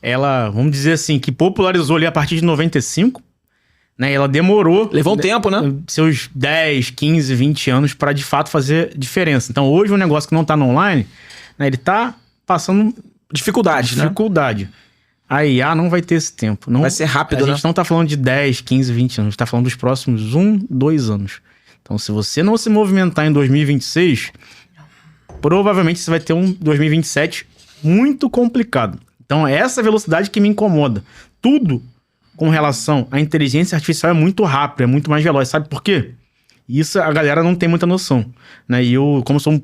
[SPEAKER 1] ela, vamos dizer assim, que popularizou ali a partir de 95, né? Ela demorou...
[SPEAKER 2] Levou um tempo, né?
[SPEAKER 1] Seus 10, 15, 20 anos para de fato fazer diferença. Então hoje um negócio que não tá no online, né, ele tá passando...
[SPEAKER 2] Dificuldade, né?
[SPEAKER 1] A IA não vai ter esse tempo. Não,
[SPEAKER 2] vai ser rápido, né?
[SPEAKER 1] A gente não tá falando de 10, 15, 20 anos. A gente tá falando dos próximos 1, 2 anos. Então se você não se movimentar em 2026, provavelmente você vai ter um 2027 muito complicado. Então é essa velocidade que me incomoda. Tudo com relação à inteligência artificial é muito rápido, é muito mais veloz. Sabe por quê? Isso a galera não tem muita noção, né? E eu, como sou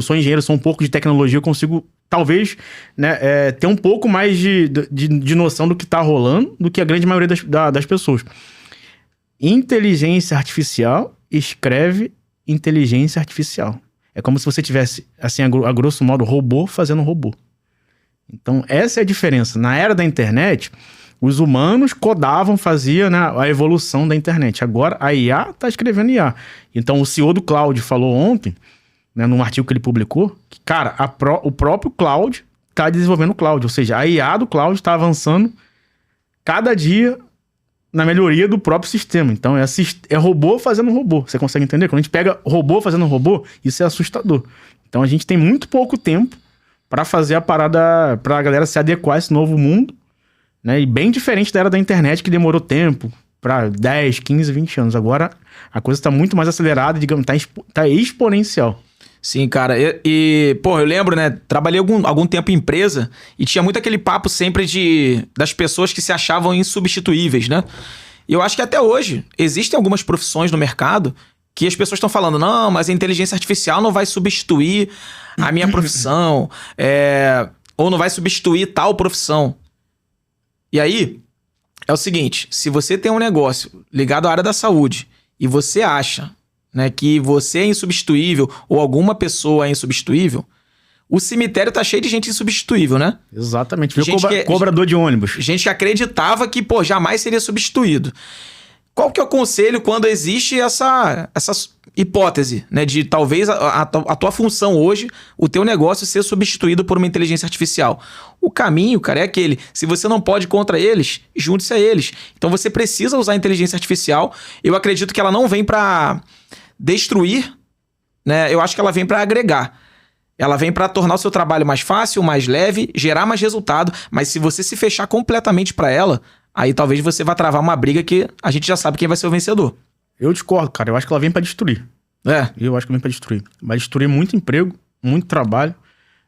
[SPEAKER 1] sou engenheiro, sou um pouco de tecnologia, eu consigo talvez, né, ter um pouco mais de noção do que tá rolando do que a grande maioria das pessoas. Inteligência artificial escreve inteligência artificial. É como se você tivesse, assim, a grosso modo, robô fazendo robô. Então, essa é a diferença. Na era da internet, os humanos codavam, faziam, né, a evolução da internet. Agora, a IA está escrevendo IA. Então, o CEO do Cloud falou ontem, né, num artigo que ele publicou, que, cara, o próprio Cloud está desenvolvendo o Cloud. Ou seja, a IA do Cloud está avançando cada dia na melhoria do próprio sistema. Então, é robô fazendo robô. Você consegue entender? Quando a gente pega robô fazendo robô, isso é assustador. Então, a gente tem muito pouco tempo para fazer a parada, para a galera se adequar a esse novo mundo, né? E bem diferente da era da internet, que demorou tempo, para 10, 15, 20 anos. Agora, a coisa está muito mais acelerada, digamos, tá exponencial.
[SPEAKER 2] Sim, cara. Pô, eu lembro, né? Trabalhei algum tempo em empresa e tinha muito aquele papo sempre das pessoas que se achavam insubstituíveis, né? E eu acho que até hoje existem algumas profissões no mercado que as pessoas estão falando, não, mas a inteligência artificial não vai substituir a minha profissão, ou não vai substituir tal profissão. E aí, é o seguinte, se você tem um negócio ligado à área da saúde e você acha, né, que você é insubstituível ou alguma pessoa é insubstituível, o cemitério tá cheio de gente insubstituível, né?
[SPEAKER 1] Exatamente. Cobrador de ônibus.
[SPEAKER 2] Gente que acreditava que, pô, jamais seria substituído. Qual que é o conselho quando existe essa hipótese, né, de talvez a tua função hoje, o teu negócio ser substituído por uma inteligência artificial? O caminho, cara, é aquele. Se você não pode contra eles, junte-se a eles. Então você precisa usar a inteligência artificial. Eu acredito que ela não vem para destruir, né? Eu acho que ela vem para agregar. Ela vem para tornar o seu trabalho mais fácil, mais leve, gerar mais resultado. Mas se você se fechar completamente para ela, aí talvez você vá travar uma briga que a gente já sabe quem vai ser o vencedor.
[SPEAKER 1] Eu discordo, cara. Eu acho que ela vem pra destruir. Eu acho que vem pra destruir. Vai destruir muito emprego, muito trabalho,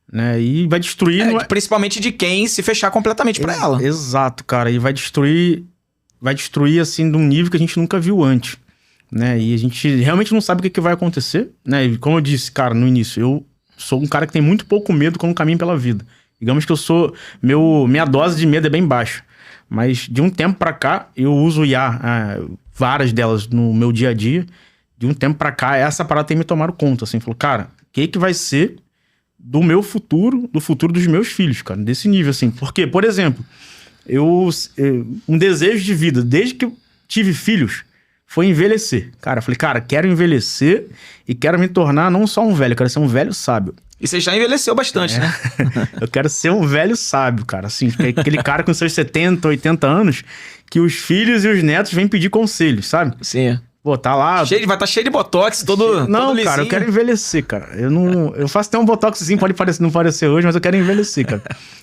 [SPEAKER 1] né? E vai destruir...
[SPEAKER 2] Principalmente de quem se fechar completamente pra ela.
[SPEAKER 1] Exato, cara. E vai destruir, assim, de um nível que a gente nunca viu antes, né? E a gente realmente não sabe o que vai acontecer, né? E como eu disse, cara, no início, eu sou um cara que tem muito pouco medo quando caminho pela vida. Digamos que minha dose de medo é bem baixa. Mas de um tempo pra cá, eu uso IA, várias delas no meu dia a dia. De um tempo pra cá, essa parada tem me tomado conta, assim. Falou, cara, o que vai ser do meu futuro, do futuro dos meus filhos, cara? Desse nível, assim. Porque, por exemplo, um desejo de vida, desde que eu tive filhos, foi envelhecer. Cara, eu falei, cara, quero envelhecer e quero me tornar não só um velho, eu quero ser um velho sábio.
[SPEAKER 2] E você já envelheceu bastante, né?
[SPEAKER 1] Eu quero ser um velho sábio, cara. Assim, aquele cara com seus 70, 80 anos, que os filhos e os netos vêm pedir conselhos, sabe?
[SPEAKER 2] Sim.
[SPEAKER 1] Pô, tá lá...
[SPEAKER 2] vai estar cheio de botox, todo
[SPEAKER 1] Não,
[SPEAKER 2] todo
[SPEAKER 1] cara, eu quero envelhecer, cara. Eu faço até um botoxzinho, não parecer hoje, mas eu quero envelhecer, cara.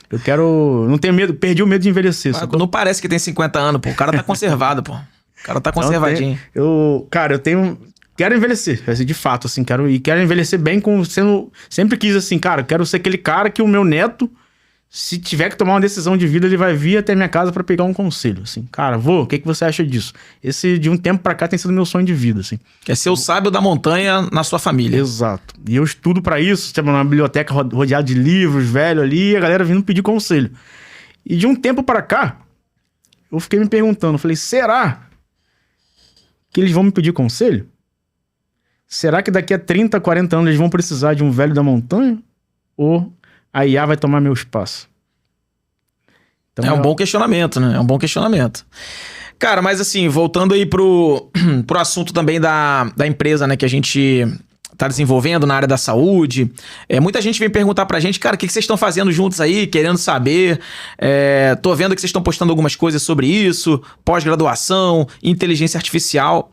[SPEAKER 1] Eu quero... Não tenho medo, perdi o medo de envelhecer.
[SPEAKER 2] Não parece que tem 50 anos, pô. O cara tá conservado, pô. O cara tá conservadinho.
[SPEAKER 1] Cara, eu tenho... Quero envelhecer, assim, de fato, assim, quero envelhecer bem sempre quis, assim, cara, quero ser aquele cara que o meu neto, se tiver que tomar uma decisão de vida, ele vai vir até minha casa pra pegar um conselho, assim, cara, vô, o que você acha disso? Esse, de um tempo pra cá, tem sido meu sonho de vida, assim.
[SPEAKER 2] Quer ser o sábio da montanha na sua família.
[SPEAKER 1] Exato. E eu estudo pra isso, tipo, numa biblioteca rodeada de livros, velho, ali, e a galera vindo pedir conselho. E de um tempo pra cá, eu fiquei me perguntando, falei, será que eles vão me pedir conselho? Será que daqui a 30, 40 anos eles vão precisar de um velho da montanha? Ou a IA vai tomar meu espaço?
[SPEAKER 2] Então, é um bom questionamento, né? É um bom questionamento. Cara, mas assim, voltando aí pro assunto também da empresa, né? Que a gente tá desenvolvendo na área da saúde. Muita gente vem perguntar pra gente, cara, o que vocês estão fazendo juntos aí? Querendo saber. Tô vendo que vocês estão postando algumas coisas sobre isso. Pós-graduação, inteligência artificial.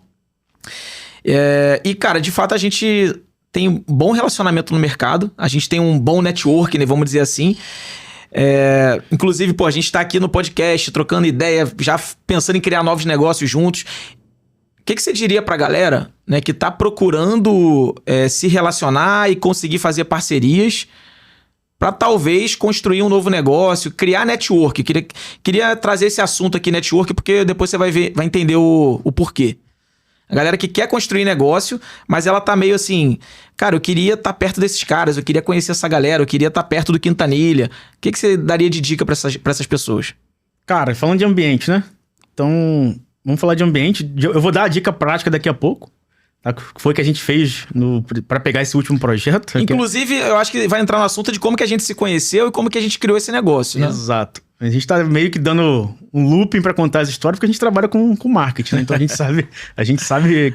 [SPEAKER 2] E, cara, de fato a gente tem um bom relacionamento no mercado, a gente tem um bom network, né, vamos dizer assim. Inclusive, pô, a gente tá aqui no podcast, trocando ideia, já pensando em criar novos negócios juntos. O que você diria pra galera, né, que tá procurando se relacionar e conseguir fazer parcerias para talvez construir um novo negócio, criar network? Queria trazer esse assunto aqui, network, porque depois você vai entender o porquê. A galera que quer construir negócio, mas ela tá meio assim... Cara, eu queria estar perto desses caras, eu queria conhecer essa galera, eu queria estar perto do Quintanilha. O que você daria de dica pra essas pessoas?
[SPEAKER 1] Cara, falando de ambiente, né? Então, vamos falar de ambiente. Eu vou dar a dica prática daqui a pouco. Tá? Que foi que a gente fez pra pegar esse último projeto.
[SPEAKER 2] Inclusive, eu acho que vai entrar no assunto de como que a gente se conheceu e como que a gente criou esse negócio, né?
[SPEAKER 1] Exato. A gente tá meio que dando um looping pra contar as histórias, porque a gente trabalha com marketing, né? Então a gente sabe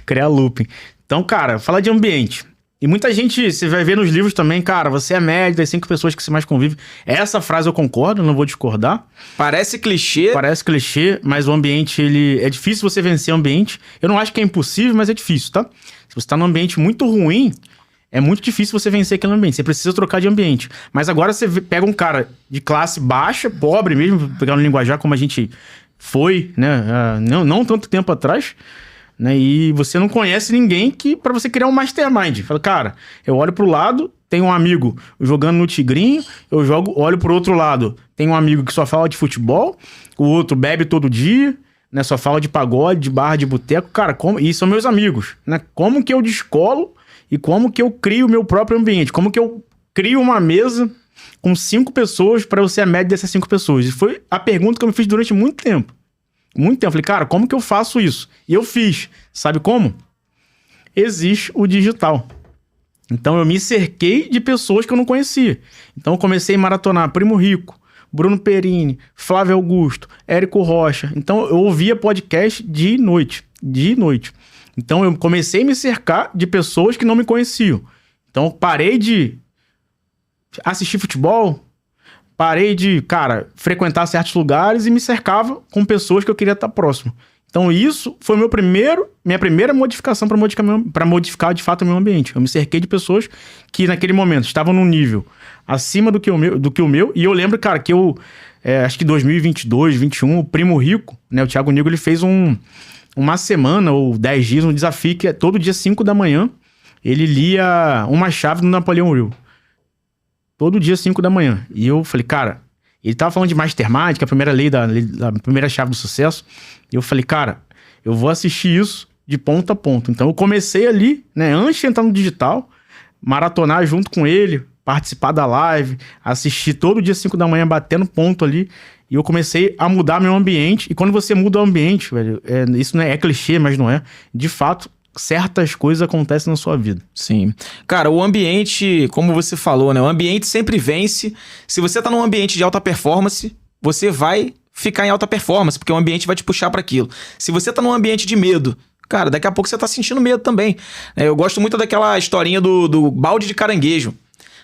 [SPEAKER 1] criar looping. Então, cara, falar de ambiente. E muita gente, você vai ver nos livros também, cara, você é a média das 5 pessoas que você mais convive. Essa frase eu concordo, não vou discordar.
[SPEAKER 2] Parece clichê.
[SPEAKER 1] Parece clichê, mas o ambiente, é difícil você vencer o ambiente. Eu não acho que é impossível, mas é difícil, tá? Se você tá num ambiente muito ruim, é muito difícil você vencer aquele ambiente. Você precisa trocar de ambiente. Mas agora você pega um cara de classe baixa, pobre mesmo, pegando um linguajar como a gente foi, né? Não tanto tempo atrás, né? E você não conhece ninguém pra você criar um mastermind. Fala, cara, eu olho pro lado, tem um amigo jogando no Tigrinho, olho pro outro lado, tem um amigo que só fala de futebol, o outro bebe todo dia, né? Só fala de pagode, de barra, de boteco. Cara, e são meus amigos, né? Como que eu descolo e como que eu crio o meu próprio ambiente? Como que eu crio uma mesa com 5 pessoas para eu ser a média dessas 5 pessoas? E foi a pergunta que eu me fiz durante muito tempo. Muito tempo. Falei, cara, como que eu faço isso? E eu fiz. Sabe como? Existe o digital. Então eu me cerquei de pessoas que eu não conhecia. Então eu comecei a maratonar Primo Rico, Bruno Perini, Flávio Augusto, Érico Rocha. Então eu ouvia podcast de noite. Então eu comecei a me cercar de pessoas que não me conheciam. Então eu parei de assistir futebol, parei de, cara, frequentar certos lugares e me cercava com pessoas que eu queria estar próximo. Então isso foi minha primeira modificação para modificar de fato o meu ambiente. Eu me cerquei de pessoas que naquele momento estavam num nível acima do que o meu. E eu lembro, cara, que acho que 2022, 2021, o Primo Rico, né, o Thiago Nigro, ele fez uma semana ou 10 dias, um desafio que é todo dia 5 da manhã, ele lia uma chave do Napoleão Hill. Todo dia 5 da manhã. E eu falei, cara, ele tava falando de Mastermind, que é a primeira lei da primeira chave do sucesso. E eu falei, cara, eu vou assistir isso de ponta a ponta. Então eu comecei ali, né, antes de entrar no digital, maratonar junto com ele, participar da live, assistir todo dia 5 da manhã, batendo ponto ali. E eu comecei a mudar meu ambiente. E quando você muda o ambiente, velho, isso não é clichê, mas não é. De fato, certas coisas acontecem na sua vida.
[SPEAKER 2] Sim. Cara, o ambiente, como você falou, né? O ambiente sempre vence. Se você tá num ambiente de alta performance, você vai ficar em alta performance, porque o ambiente vai te puxar para aquilo. Se você tá num ambiente de medo, cara, daqui a pouco você tá sentindo medo também. Eu gosto muito daquela historinha do balde de caranguejo.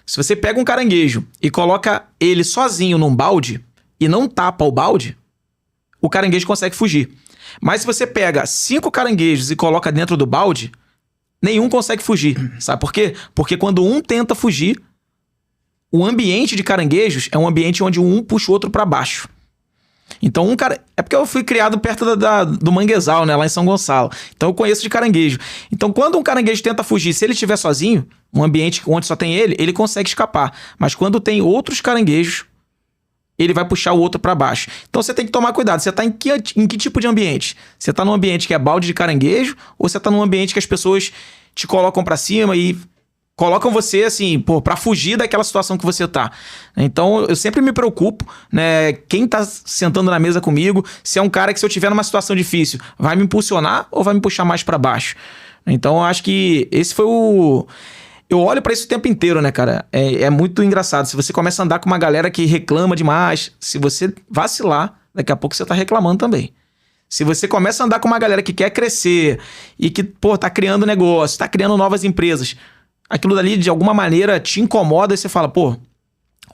[SPEAKER 2] Se você pega um caranguejo e coloca ele sozinho num balde e não tapa o balde, o caranguejo consegue fugir. Mas se você pega 5 caranguejos e coloca dentro do balde, nenhum consegue fugir. Sabe por quê? Porque quando um tenta fugir, o ambiente de caranguejos é um ambiente onde um puxa o outro para baixo. Então, é porque eu fui criado perto do manguezal, né? Lá em São Gonçalo. Então, eu conheço de caranguejo. Então, quando um caranguejo tenta fugir, se ele estiver sozinho, um ambiente onde só tem ele consegue escapar. Mas quando tem outros caranguejos, ele vai puxar o outro para baixo. Então, você tem que tomar cuidado. Você tá em que tipo de ambiente? Você tá num ambiente que é balde de caranguejo ou você tá num ambiente que as pessoas te colocam para cima e colocam você, assim, pra fugir daquela situação que você tá. Então, eu sempre me preocupo, né? Quem tá sentando na mesa comigo, se é um cara que, se eu tiver numa situação difícil, vai me impulsionar ou vai me puxar mais pra baixo? Então, eu acho que esse foi o... Eu olho pra isso o tempo inteiro, né, cara? É muito engraçado. Se você começa a andar com uma galera que reclama demais, se você vacilar, daqui a pouco você tá reclamando também. Se você começa a andar com uma galera que quer crescer e que, tá criando negócio, tá criando novas empresas, aquilo dali, de alguma maneira, te incomoda e você fala,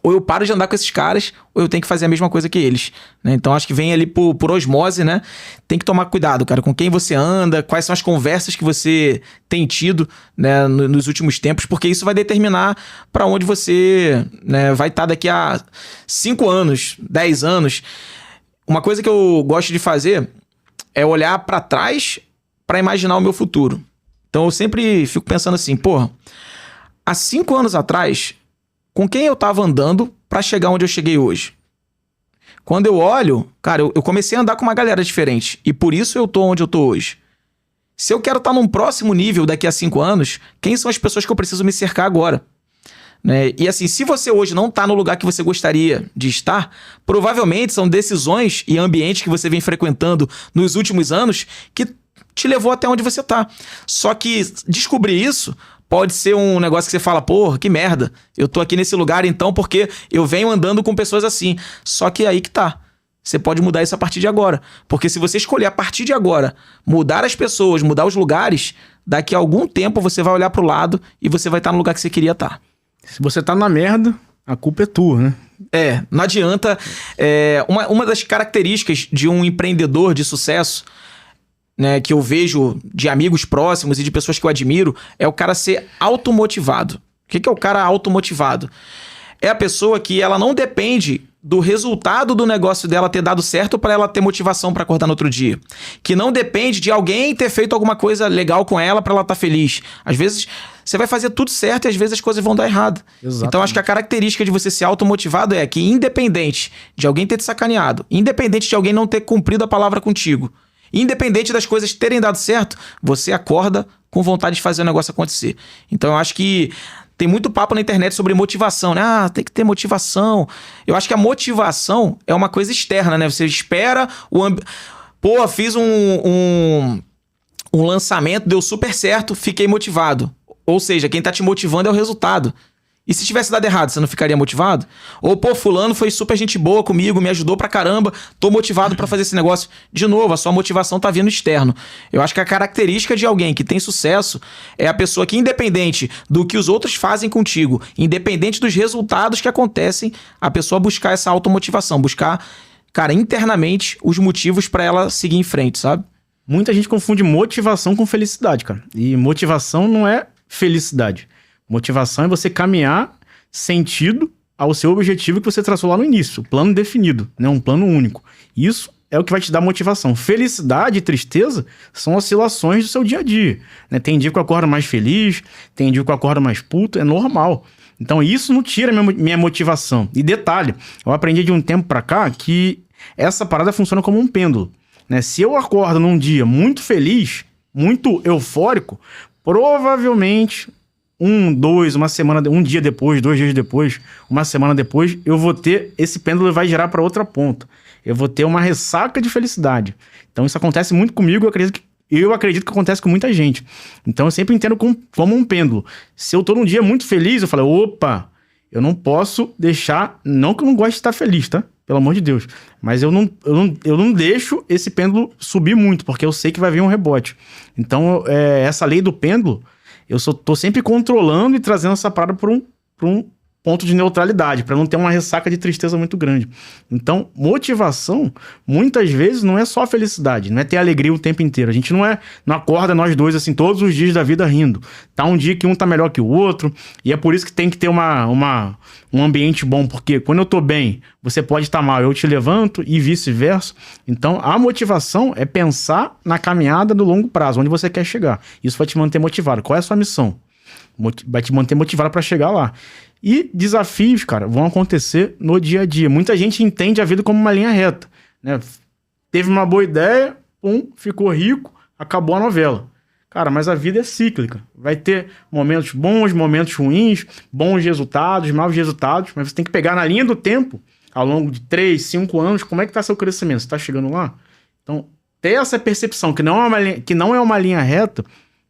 [SPEAKER 2] ou eu paro de andar com esses caras, ou eu tenho que fazer a mesma coisa que eles, né? Então, acho que vem ali por osmose, né? Tem que tomar cuidado, cara, com quem você anda, quais são as conversas que você tem tido, né, nos últimos tempos, porque isso vai determinar para onde você, né, vai estar daqui a 5 anos, 10 anos. Uma coisa que eu gosto de fazer é olhar para trás para imaginar o meu futuro. Então, eu sempre fico pensando assim, há 5 anos atrás, com quem eu tava andando pra chegar onde eu cheguei hoje? Quando eu olho, cara, eu comecei a andar com uma galera diferente. E por isso eu tô onde eu tô hoje. Se eu quero estar num próximo nível daqui a 5 anos, quem são as pessoas que eu preciso me cercar agora? Né? E assim, se você hoje não está no lugar que você gostaria de estar, provavelmente são decisões e ambientes que você vem frequentando nos últimos anos que te levou até onde você está. Só que descobrir isso pode ser um negócio que você fala, porra, que merda, eu tô aqui nesse lugar então porque eu venho andando com pessoas assim. Só que aí que tá. Você pode mudar isso a partir de agora. Porque se você escolher a partir de agora mudar as pessoas, mudar os lugares, daqui a algum tempo você vai olhar pro lado e você vai estar no lugar que você queria estar.
[SPEAKER 1] Se você tá na merda, a culpa é tua, né?
[SPEAKER 2] Não adianta. Uma das características de um empreendedor de sucesso, né, que eu vejo de amigos próximos e de pessoas que eu admiro, é o cara ser automotivado. O que é o cara automotivado? É a pessoa que ela não depende do resultado do negócio dela ter dado certo para ela ter motivação para acordar no outro dia. Que não depende de alguém ter feito alguma coisa legal com ela para ela estar feliz. Às vezes você vai fazer tudo certo e às vezes as coisas vão dar errado. Exatamente. Então acho que a característica de você ser automotivado é que independente de alguém ter te sacaneado, independente de alguém não ter cumprido a palavra contigo, independente das coisas terem dado certo, você acorda com vontade de fazer o negócio acontecer. Então eu acho que tem muito papo na internet sobre motivação, né? Tem que ter motivação. Eu acho que a motivação é uma coisa externa, né? Você espera Pô, fiz um lançamento, deu super certo, fiquei motivado. Ou seja, quem tá te motivando é o resultado. E se tivesse dado errado, você não ficaria motivado? Ou, pô, fulano foi super gente boa comigo, me ajudou pra caramba, tô motivado pra fazer esse negócio. De novo, a sua motivação tá vindo externo. Eu acho que a característica de alguém que tem sucesso é a pessoa que, independente do que os outros fazem contigo, independente dos resultados que acontecem, a pessoa buscar essa automotivação, buscar, cara, internamente os motivos pra ela seguir em frente, sabe?
[SPEAKER 1] Muita gente confunde motivação com felicidade, cara. E motivação não é felicidade. Motivação é você caminhar sentido ao seu objetivo que você traçou lá no início. Plano definido, né? Um plano único. Isso é o que vai te dar motivação. Felicidade e tristeza são oscilações do seu dia a dia, né? Tem dia que eu acordo mais feliz, tem dia que eu acordo mais puto, é normal. Então isso não tira minha motivação. E detalhe, eu aprendi de um tempo pra cá que essa parada funciona como um pêndulo, né? Se eu acordo num dia muito feliz, muito eufórico, provavelmente uma semana, um dia depois, 2 dias depois, uma semana depois, eu vou ter, esse pêndulo vai girar para outra ponta. Eu vou ter uma ressaca de felicidade. Então isso acontece muito comigo, eu acredito que acontece com muita gente. Então eu sempre entendo como um pêndulo. Se eu tô num dia muito feliz, eu falo, opa, eu não posso deixar, não que eu não goste de estar feliz, tá? Pelo amor de Deus. Mas eu não deixo esse pêndulo subir muito, porque eu sei que vai vir um rebote. Então essa lei do pêndulo, eu tô sempre controlando e trazendo essa parada para um ponto de neutralidade, para não ter uma ressaca de tristeza muito grande. Então, motivação, muitas vezes, não é só felicidade, não é ter alegria o tempo inteiro. A gente não acorda nós dois, assim, todos os dias da vida rindo. Tá um dia que um tá melhor que o outro, e é por isso que tem que ter um ambiente bom, porque quando eu tô bem, você pode estar mal, eu te levanto e vice-versa. Então, a motivação é pensar na caminhada do longo prazo, onde você quer chegar. Isso vai te manter motivado. Qual é a sua missão? Vai te manter motivado para chegar lá. E desafios, cara, vão acontecer no dia a dia. Muita gente entende a vida como uma linha reta, né? Teve uma boa ideia, ficou rico, acabou a novela. Cara, mas a vida é cíclica. Vai ter momentos bons, momentos ruins, bons resultados, maus resultados, mas você tem que pegar na linha do tempo, ao longo de 3, 5 anos, como é que tá seu crescimento? Você tá chegando lá? Então, ter essa percepção que não é uma linha reta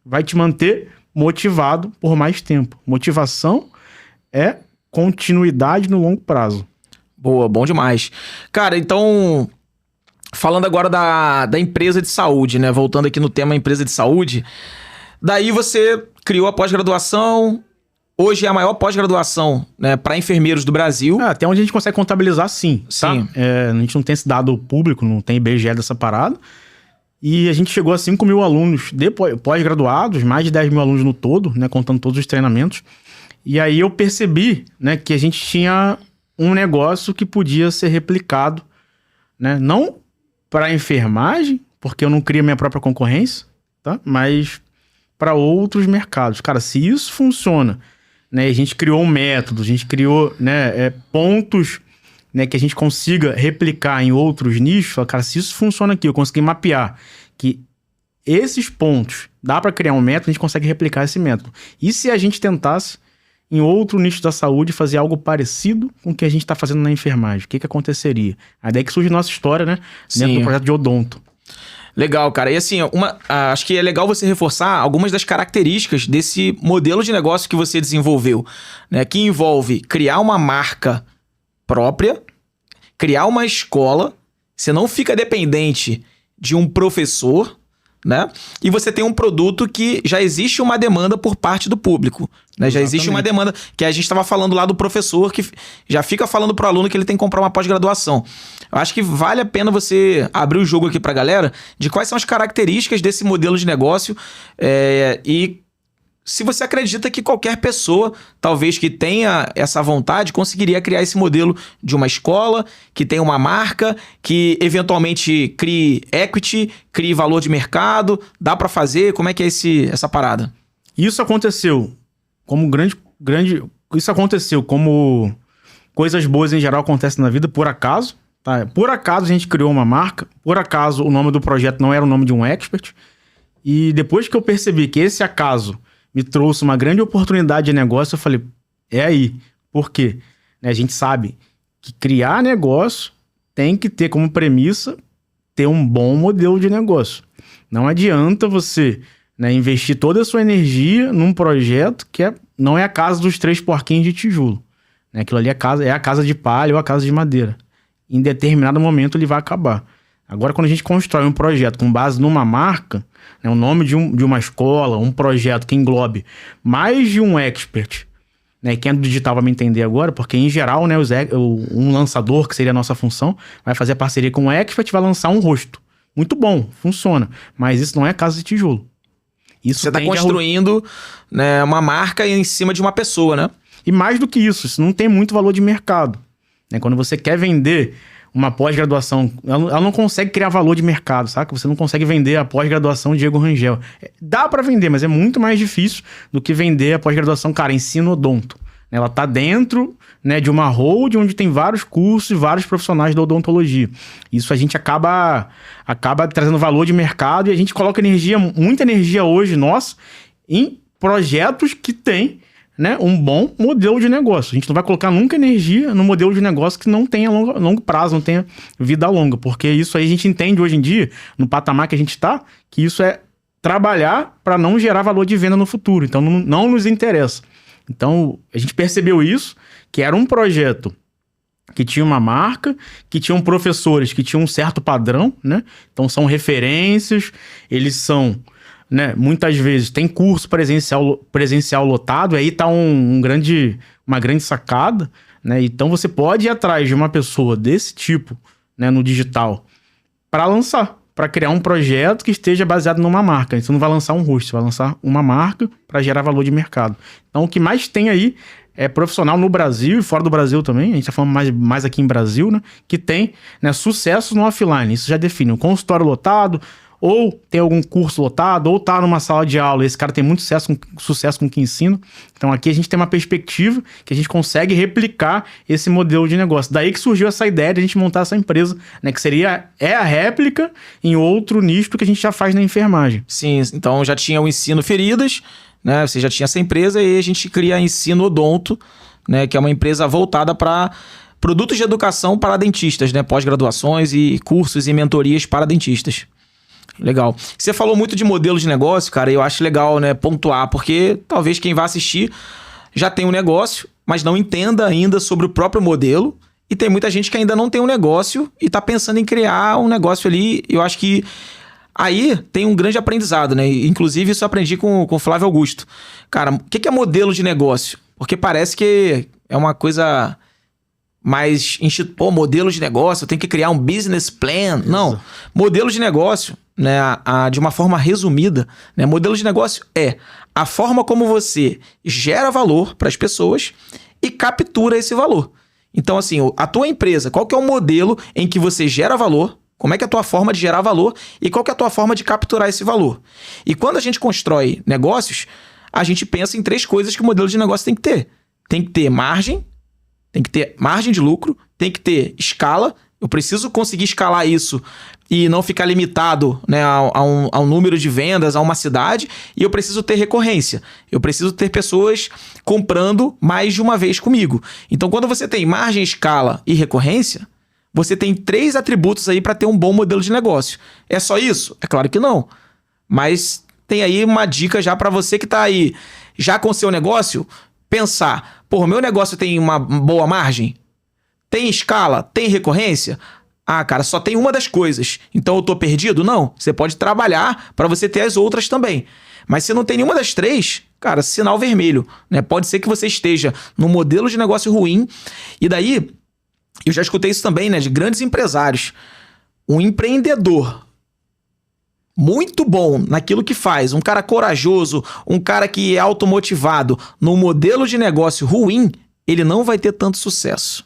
[SPEAKER 1] vai te manter motivado por mais tempo. Motivação é continuidade no longo prazo.
[SPEAKER 2] Boa, bom demais. Cara, então, falando agora da empresa de saúde, né? Voltando aqui no tema empresa de saúde. Daí você criou a pós-graduação. Hoje é a maior pós-graduação, né, para enfermeiros do Brasil.
[SPEAKER 1] Até onde a gente consegue contabilizar, sim.
[SPEAKER 2] Sim.
[SPEAKER 1] Tá? A gente não tem esse dado público, não tem IBGE dessa parada. E a gente chegou a 5 mil alunos pós-graduados, mais de 10 mil alunos no todo, né, contando todos os treinamentos. E aí eu percebi, né, que a gente tinha um negócio que podia ser replicado, né, não para enfermagem, porque eu não crio minha própria concorrência, tá? Mas para outros mercados. Cara, se isso funciona, né, a gente criou um método, a gente criou, né, pontos, né, que a gente consiga replicar em outros nichos, cara, se isso funciona aqui, eu consegui mapear que esses pontos dá para criar um método, a gente consegue replicar esse método. E se a gente tentasse, em outro nicho da saúde, fazer algo parecido com o que a gente está fazendo na enfermagem? O que aconteceria? Aí daí que surge nossa história, né? Dentro do projeto de odonto.
[SPEAKER 2] Legal, cara. E assim, acho que é legal você reforçar algumas das características desse modelo de negócio que você desenvolveu, né? Que envolve criar uma marca própria, criar uma escola, você não fica dependente de um professor, né? E você tem um produto que já existe uma demanda por parte do público, né? Já existe uma demanda, que a gente estava falando lá do professor que já fica falando pro aluno que ele tem que comprar uma pós-graduação. Eu acho que vale a pena você abrir o jogo aqui pra galera de quais são as características desse modelo de negócio e se você acredita que qualquer pessoa, talvez que tenha essa vontade, conseguiria criar esse modelo de uma escola, que tenha uma marca, que eventualmente crie equity, crie valor de mercado. Dá para fazer? Como é que é essa parada?
[SPEAKER 1] Isso aconteceu como isso aconteceu como coisas boas em geral acontecem na vida por acaso. Tá? Por acaso a gente criou uma marca, por acaso o nome do projeto não era o nome de um expert. E depois que eu percebi que esse acaso me trouxe uma grande oportunidade de negócio, eu falei, é aí. Por quê? A gente sabe que criar negócio tem que ter como premissa ter um bom modelo de negócio. Não adianta você, né, investir toda a sua energia num projeto que não é a casa dos 3 porquinhos de tijolo. Né? Aquilo ali é a casa de palha ou a casa de madeira. Em determinado momento ele vai acabar. Agora, quando a gente constrói um projeto com base numa marca, né, o nome de uma escola, um projeto que englobe mais de um expert, né, quem é do digital vai me entender agora, porque em geral, né, um lançador, que seria a nossa função, vai fazer parceria com um expert e vai lançar um rosto. Muito bom, funciona, mas isso não é casa de tijolo. Isso
[SPEAKER 2] você está construindo né, uma marca em cima de uma pessoa, né?
[SPEAKER 1] E mais do que isso não tem muito valor de mercado. Né? Quando você quer vender uma pós-graduação, ela não consegue criar valor de mercado, saca? Você não consegue vender a pós-graduação Diego Rangel. Dá para vender, mas é muito mais difícil do que vender a pós-graduação, cara, ensino odonto. Ela tá dentro, né, de uma hold onde tem vários cursos e vários profissionais da odontologia. Isso a gente acaba trazendo valor de mercado e a gente coloca muita energia hoje nossa em projetos que tem, né, um bom modelo de negócio. A gente não vai colocar nunca energia no modelo de negócio que não tenha longo prazo, não tenha vida longa, porque isso aí a gente entende hoje em dia, no patamar que a gente está, que isso é trabalhar para não gerar valor de venda no futuro. Então não nos interessa. Então a gente percebeu isso, que era um projeto que tinha uma marca, que tinham professores que tinham um certo padrão, né? Então são referências, eles são... Né? Muitas vezes tem curso presencial lotado, aí tá uma grande sacada, né? Então você pode ir atrás de uma pessoa desse tipo, né, no digital para lançar, para criar um projeto que esteja baseado numa marca. Você não vai lançar um rosto, você vai lançar uma marca para gerar valor de mercado. Então o que mais tem aí é profissional no Brasil e fora do Brasil também, a gente tá falando mais aqui em Brasil, né, que tem, né, sucesso no offline. Isso já define um consultório lotado, ou tem algum curso lotado, ou tá numa sala de aula, esse cara tem muito sucesso com o que ensina. Então aqui a gente tem uma perspectiva que a gente consegue replicar esse modelo de negócio. Daí que surgiu essa ideia de a gente montar essa empresa, né, que a réplica em outro nicho que a gente já faz na enfermagem.
[SPEAKER 2] Sim, então já tinha o Ensino Feridas, né, você já tinha essa empresa e a gente cria a Ensino Odonto, né, que é uma empresa voltada para produtos de educação para dentistas, né, pós-graduações e cursos e mentorias para dentistas. Legal. Você falou muito de modelo de negócio, cara, e eu acho legal, né, pontuar, porque talvez quem vai assistir já tem um negócio, mas não entenda ainda sobre o próprio modelo, e tem muita gente que ainda não tem um negócio e tá pensando em criar um negócio ali. Eu acho que aí tem um grande aprendizado, né? Inclusive isso eu aprendi com o Flávio Augusto. Cara, o que é modelo de negócio? Porque parece que é uma coisa... Mas, modelo de negócio, eu tenho que criar um business plan. Isso. Não, modelo de negócio, né, de uma forma resumida, né, modelo de negócio é a forma como você gera valor para as pessoas e captura esse valor. Então, assim, a tua empresa, qual que é o modelo em que você gera valor? Como é que é a tua forma de gerar valor e qual que é a tua forma de capturar esse valor? E quando a gente constrói negócios, a gente pensa em 3 coisas que o modelo de negócio tem que ter. Tem que ter margem, tem que ter margem de lucro, tem que ter escala, Eu preciso conseguir escalar isso e não ficar limitado, né, a um número de vendas, a uma cidade, e eu preciso ter recorrência. Eu preciso ter pessoas comprando mais de uma vez comigo. Então, quando você tem margem, escala e recorrência, você tem 3 atributos aí para ter um bom modelo de negócio. É só isso? É claro que não. Mas tem aí uma dica já para você que está aí já com o seu negócio, pensar, pô, meu negócio tem uma boa margem? Tem escala? Tem recorrência? Ah, cara, só tem uma das coisas. Então eu tô perdido? Não. Você pode trabalhar para você ter as outras também. Mas se não tem nenhuma das 3, cara, sinal vermelho, né? Pode ser que você esteja num modelo de negócio ruim. E daí, eu já escutei isso também, né? De grandes empresários. Um empreendedor muito bom naquilo que faz, um cara corajoso, um cara que é automotivado, num modelo de negócio ruim, ele não vai ter tanto sucesso.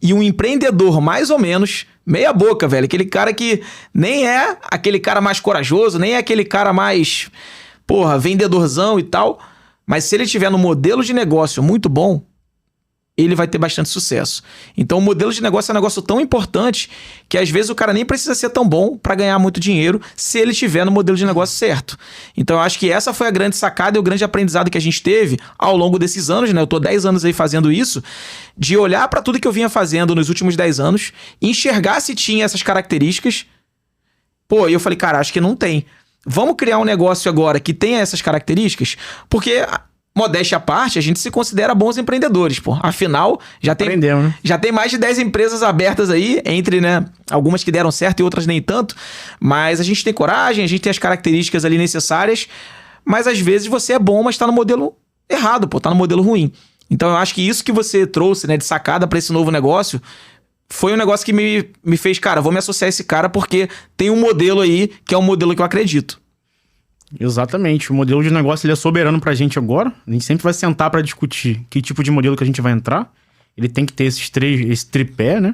[SPEAKER 2] E um empreendedor mais ou menos, meia boca, velho, aquele cara que nem é aquele cara mais corajoso, nem é aquele cara mais, vendedorzão e tal, mas se ele tiver no modelo de negócio muito bom, ele vai ter bastante sucesso. Então o modelo de negócio é um negócio tão importante que às vezes o cara nem precisa ser tão bom para ganhar muito dinheiro se ele tiver no modelo de negócio certo. Então eu acho que essa foi a grande sacada e o grande aprendizado que a gente teve ao longo desses anos, né? Eu tô 10 anos aí fazendo isso, de olhar para tudo que eu vinha fazendo nos últimos 10 anos, enxergar se tinha essas características. E eu falei, cara, acho que não tem. Vamos criar um negócio agora que tenha essas características, porque modéstia à parte, a gente se considera bons empreendedores, pô. Afinal, já tem mais de 10 empresas abertas aí, entre, né, algumas que deram certo e outras nem tanto, mas a gente tem coragem, a gente tem as características ali necessárias, mas às vezes você é bom, mas tá no modelo errado, pô, tá no modelo ruim. Então eu acho que isso que você trouxe, né, de sacada para esse novo negócio, foi um negócio que me fez, cara, vou me associar a esse cara porque tem um modelo aí que é um modelo que eu acredito.
[SPEAKER 1] Exatamente. O modelo de negócio ele é soberano pra gente agora. A gente sempre vai sentar pra discutir que tipo de modelo que a gente vai entrar. Ele tem que ter esse tripé, né?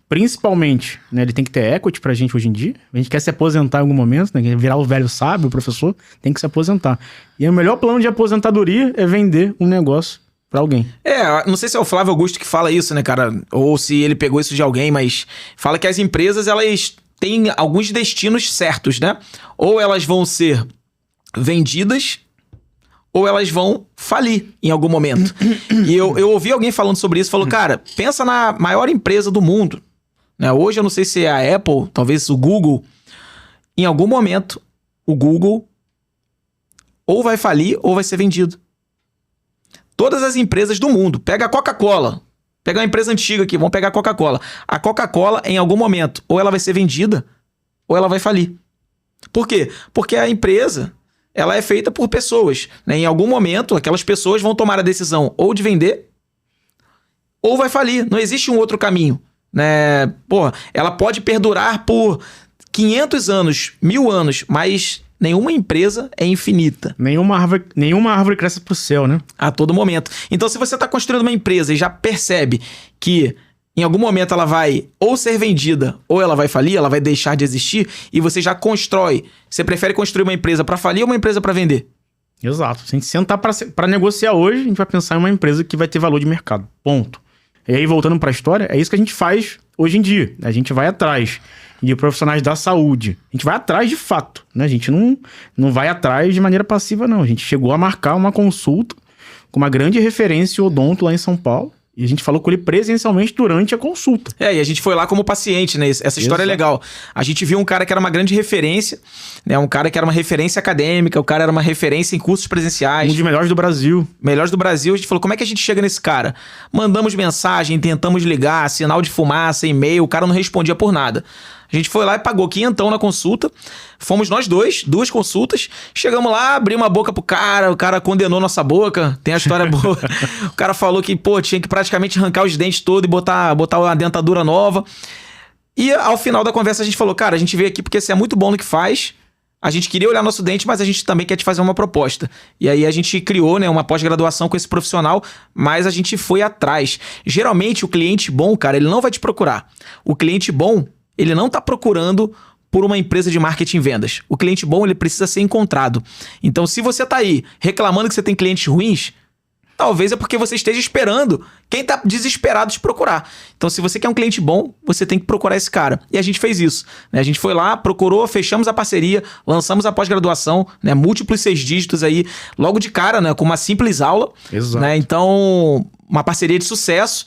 [SPEAKER 1] Principalmente, né? Ele tem que ter equity pra gente hoje em dia. A gente quer se aposentar em algum momento, né? Virar o velho sábio, o professor, tem que se aposentar. E o melhor plano de aposentadoria é vender um negócio pra alguém.
[SPEAKER 2] Não sei se é o Flávio Augusto que fala isso, né, cara? Ou se ele pegou isso de alguém, mas fala que as empresas, elas têm alguns destinos certos, né? Ou elas vão ser vendidas ou elas vão falir em algum momento. E eu ouvi alguém falando sobre isso, falou, cara, pensa na maior empresa do mundo, né? Hoje eu não sei se é a Apple, talvez o Google. Em algum momento, o Google ou vai falir ou vai ser vendido. Todas as empresas do mundo, pega a Coca-Cola, pega uma empresa antiga aqui, vamos pegar a Coca-Cola. A Coca-Cola, em algum momento, ou ela vai ser vendida ou ela vai falir. Por quê? Porque a empresa, ela é feita por pessoas, né? Em algum momento, aquelas pessoas vão tomar a decisão ou de vender ou vai falir. Não existe um outro caminho, né? Ela pode perdurar por 500 anos, 1000 anos, mas nenhuma empresa é infinita.
[SPEAKER 1] Nenhuma árvore cresce pro céu, né?
[SPEAKER 2] A todo momento. Então, se você está construindo uma empresa e já percebe que em algum momento ela vai ou ser vendida ou ela vai falir, ela vai deixar de existir, e você já constrói. Você prefere construir uma empresa para falir ou uma empresa para vender?
[SPEAKER 1] Exato. Se a gente sentar para negociar hoje, a gente vai pensar em uma empresa que vai ter valor de mercado. Ponto. E aí, voltando para a história, é isso que a gente faz hoje em dia. A gente vai atrás de profissionais da saúde. A gente vai atrás de fato, né? A gente não vai atrás de maneira passiva, não. A gente chegou a marcar uma consulta com uma grande referência odonto lá em São Paulo. E a gente falou com ele presencialmente durante a consulta.
[SPEAKER 2] E a gente foi lá como paciente, né? Essa história é legal. A gente viu um cara que era uma grande referência, né? Um cara que era uma referência acadêmica, o cara era uma referência em cursos presenciais.
[SPEAKER 1] Um dos melhores do Brasil.
[SPEAKER 2] Melhores do Brasil. A gente falou, como é que a gente chega nesse cara? Mandamos mensagem, tentamos ligar, sinal de fumaça, e-mail, o cara não respondia por nada. A gente foi lá e pagou quinhentão na consulta. Fomos nós dois, 2 consultas. Chegamos lá, abrimos a boca pro cara. O cara condenou nossa boca. Tem a história boa. O cara falou que, tinha que praticamente arrancar os dentes todos e botar uma dentadura nova. E ao final da conversa a gente falou, cara, a gente veio aqui porque você é muito bom no que faz. A gente queria olhar nosso dente, mas a gente também quer te fazer uma proposta. E aí a gente criou, né, uma pós-graduação com esse profissional, mas a gente foi atrás. Geralmente o cliente bom, cara, ele não vai te procurar. O cliente bom, ele não está procurando por uma empresa de marketing e vendas. O cliente bom, ele precisa ser encontrado. Então, se você está aí reclamando que você tem clientes ruins, talvez é porque você esteja esperando quem tá desesperado de procurar. Então, se você quer um cliente bom, você tem que procurar esse cara. E a gente fez isso, né? A gente foi lá, procurou, fechamos a parceria, lançamos a pós-graduação, né? Múltiplos 6 dígitos aí, logo de cara, né? Com uma simples aula.
[SPEAKER 1] Exato.
[SPEAKER 2] Né? Então, uma parceria de sucesso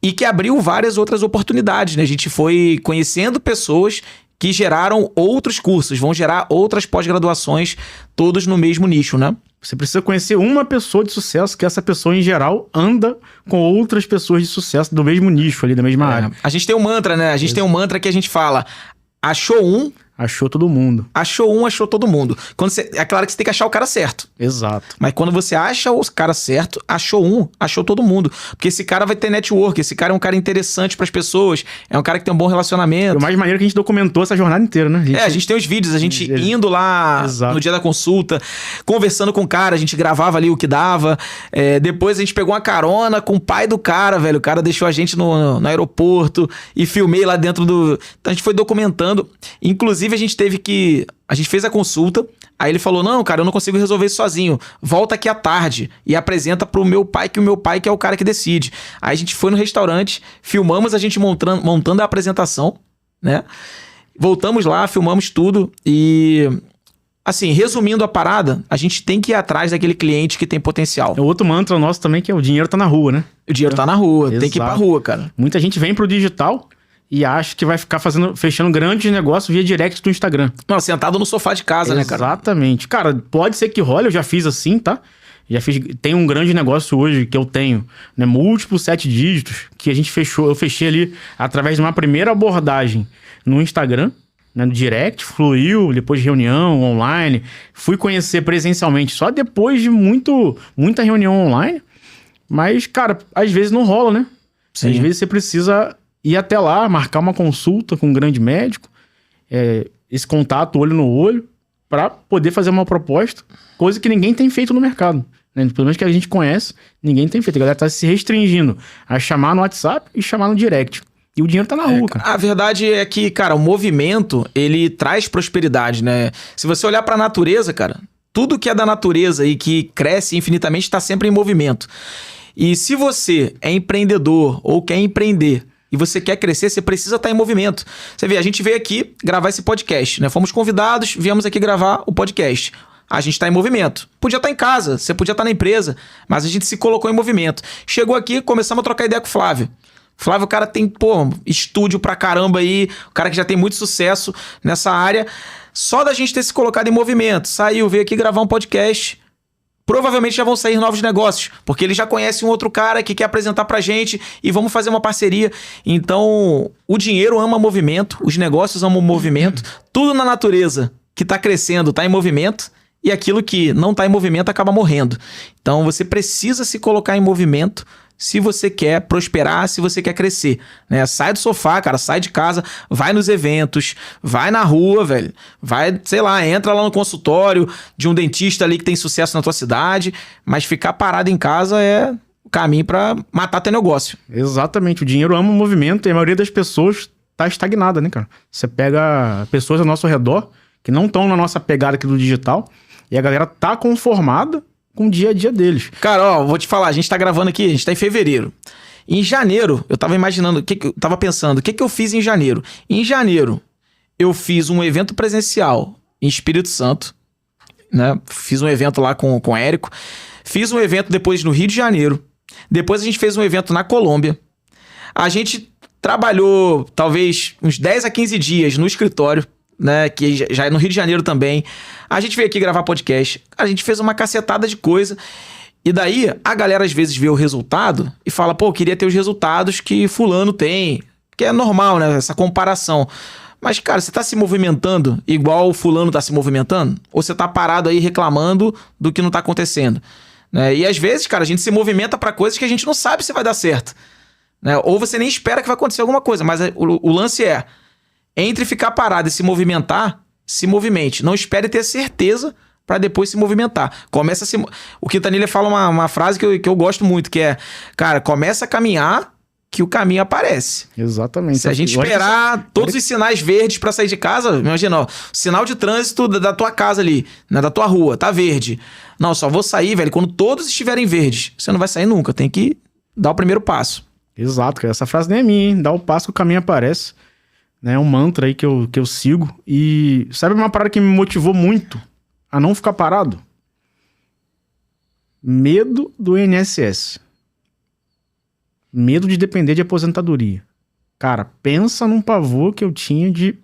[SPEAKER 2] e que abriu várias outras oportunidades, né? A gente foi conhecendo pessoas que geraram outros cursos, vão gerar outras pós-graduações, todos no mesmo nicho, né?
[SPEAKER 1] Você precisa conhecer uma pessoa de sucesso, que essa pessoa, em geral, anda com outras pessoas de sucesso do mesmo nicho ali, da mesma área.
[SPEAKER 2] A gente tem um mantra, né? A gente tem um mantra que a gente fala: achou um...
[SPEAKER 1] Achou todo mundo.
[SPEAKER 2] Achou um, achou todo mundo. É claro que você tem que achar o cara certo.
[SPEAKER 1] Exato.
[SPEAKER 2] Mas quando você acha o cara certo, achou um, achou todo mundo. Porque esse cara vai ter network, esse cara é um cara interessante pras pessoas, é um cara que tem um bom relacionamento.
[SPEAKER 1] O mais maneiro é que a gente documentou essa jornada inteira, né?
[SPEAKER 2] A gente tem os vídeos, a gente indo lá no dia da consulta, conversando com o cara, a gente gravava ali o que dava. Depois a gente pegou uma carona com o pai do cara, velho. O cara deixou a gente no aeroporto e filmei lá dentro do... Então a gente foi documentando. Inclusive, a gente fez a consulta, aí ele falou: não, cara, eu não consigo resolver isso sozinho, volta aqui à tarde e apresenta pro meu pai, que o meu pai que é o cara que decide. Aí a gente foi no restaurante, filmamos a gente montando a apresentação, né? Voltamos lá, filmamos tudo e... Assim, resumindo a parada, a gente tem que ir atrás daquele cliente que tem potencial.
[SPEAKER 1] O outro mantra nosso também, que é o dinheiro tá na rua, né?
[SPEAKER 2] O dinheiro tá na rua,
[SPEAKER 1] Exato.
[SPEAKER 2] Tem que ir pra rua, cara.
[SPEAKER 1] Muita gente vem pro digital e acha que vai ficar fechando grandes negócios via direct do Instagram.
[SPEAKER 2] Não, sentado no sofá de casa, né, cara?
[SPEAKER 1] Exatamente. Cara, pode ser que role, eu já fiz assim, tá? Tem um grande negócio hoje que eu tenho, né? Múltiplos 7 dígitos, que eu fechei ali através de uma primeira abordagem no Instagram, né, no direct, fluiu, depois de reunião online. Fui conhecer presencialmente só depois de muita reunião online. Mas, cara, às vezes não rola, né?
[SPEAKER 2] Sim.
[SPEAKER 1] Às vezes você precisa ir até lá, marcar uma consulta com um grande médico, esse contato olho no olho, para poder fazer uma proposta, coisa que ninguém tem feito no mercado. Né? Pelo menos que a gente conhece, ninguém tem feito. A galera tá se restringindo a chamar no WhatsApp e chamar no direct. E o dinheiro tá na rua, cara.
[SPEAKER 2] A verdade é que, cara, o movimento, ele traz prosperidade, né? Se você olhar pra natureza, cara, tudo que é da natureza e que cresce infinitamente tá sempre em movimento. E se você é empreendedor ou quer empreender e você quer crescer, você precisa estar em movimento. Você vê, a gente veio aqui gravar esse podcast, né? Fomos convidados, viemos aqui gravar o podcast. A gente está em movimento. Podia estar em casa, você podia estar na empresa, mas a gente se colocou em movimento. Chegou aqui, começamos a trocar ideia com o Flávio. Flávio, o cara tem, estúdio pra caramba aí, o cara que já tem muito sucesso nessa área. Só da gente ter se colocado em movimento, saiu, veio aqui gravar um podcast. Provavelmente já vão sair novos negócios, porque ele já conhece um outro cara que quer apresentar pra gente e vamos fazer uma parceria. Então, o dinheiro ama movimento, os negócios amam movimento, tudo na natureza que tá crescendo tá em movimento e aquilo que não tá em movimento acaba morrendo. Então, você precisa se colocar em movimento se você quer prosperar, se você quer crescer, né? Sai do sofá, cara, sai de casa, vai nos eventos, vai na rua, velho. Vai, sei lá, entra lá no consultório de um dentista ali que tem sucesso na tua cidade, mas ficar parado em casa é o caminho pra matar teu negócio.
[SPEAKER 1] Exatamente, o dinheiro ama o movimento e a maioria das pessoas tá estagnada, né, cara? Você pega pessoas ao nosso redor que não estão na nossa pegada aqui do digital e a galera tá conformada com o dia a dia deles.
[SPEAKER 2] Cara, ó, vou te falar, a gente tá gravando aqui, a gente tá em fevereiro. Em janeiro, eu tava imaginando, eu tava pensando, o que eu fiz em janeiro? Em janeiro, eu fiz um evento presencial em Espírito Santo, né? Fiz um evento lá com o Érico. Fiz um evento depois no Rio de Janeiro. Depois a gente fez um evento na Colômbia. A gente trabalhou, talvez, uns 10 a 15 dias no escritório, né, que já é no Rio de Janeiro também. A gente veio aqui gravar podcast, a gente fez uma cacetada de coisa, e daí a galera às vezes vê o resultado e fala, pô, eu queria ter os resultados que fulano tem, que é normal, né, essa comparação. Mas, cara, você tá se movimentando igual o fulano tá se movimentando? Ou você tá parado aí reclamando do que não tá acontecendo? Né? E às vezes, cara, a gente se movimenta pra coisas que a gente não sabe se vai dar certo. Né? Ou você nem espera que vai acontecer alguma coisa, mas o lance é, entre ficar parado e se movimentar, se movimente. Não espere ter certeza para depois se movimentar. Começa a se... O Quintanilha fala uma frase que eu gosto muito, que é, cara, começa a caminhar que o caminho aparece.
[SPEAKER 1] Exatamente.
[SPEAKER 2] Se a gente esperar todos os sinais verdes para sair de casa, imagina, ó, sinal de trânsito da tua casa ali, né, da tua rua, tá verde. Não, só vou sair, velho, quando todos estiverem verdes. Você não vai sair nunca, tem que dar o primeiro passo.
[SPEAKER 1] Exato, essa frase nem é minha, hein? Dá o passo que o caminho aparece. É um mantra aí que eu sigo. E sabe uma parada que me motivou muito a não ficar parado? Medo do INSS. Medo de depender de aposentadoria. Cara, pensa num pavor que eu tinha de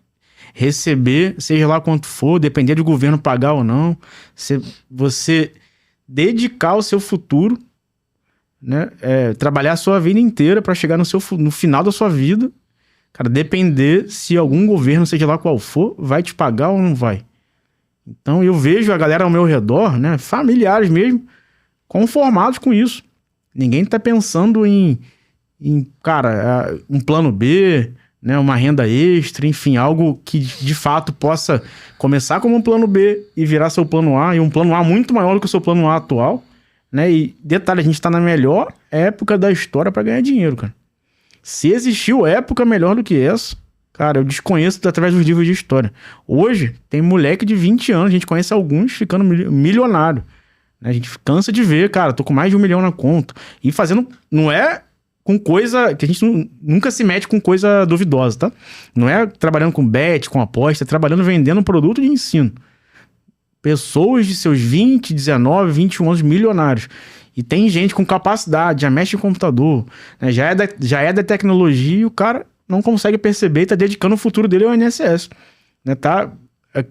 [SPEAKER 1] receber, seja lá quanto for, depender do governo pagar ou não. Você dedicar o seu futuro, né? Trabalhar a sua vida inteira para chegar no final da sua vida. Cara, depender se algum governo, seja lá qual for, vai te pagar ou não vai. Então eu vejo a galera ao meu redor, né? Familiares mesmo, conformados com isso. Ninguém tá pensando em cara, um plano B, né, uma renda extra, enfim, algo que de fato possa começar como um plano B e virar seu plano A, e um plano A muito maior do que o seu plano A atual, né? E detalhe, a gente tá na melhor época da história para ganhar dinheiro, cara. Se existiu época melhor do que essa, cara, eu desconheço através dos livros de história. Hoje, tem moleque de 20 anos, a gente conhece alguns ficando milionário. A gente cansa de ver, cara, tô com mais de 1 milhão na conta. E fazendo, não é com coisa, que a gente nunca se mete com coisa duvidosa, tá? Não é trabalhando com bet, com aposta, é trabalhando vendendo um produto de ensino. Pessoas de seus 20, 19, 21 anos milionários. E tem gente com capacidade, já mexe em computador, né? já é da tecnologia e o cara não consegue perceber e tá dedicando o futuro dele ao INSS. Né?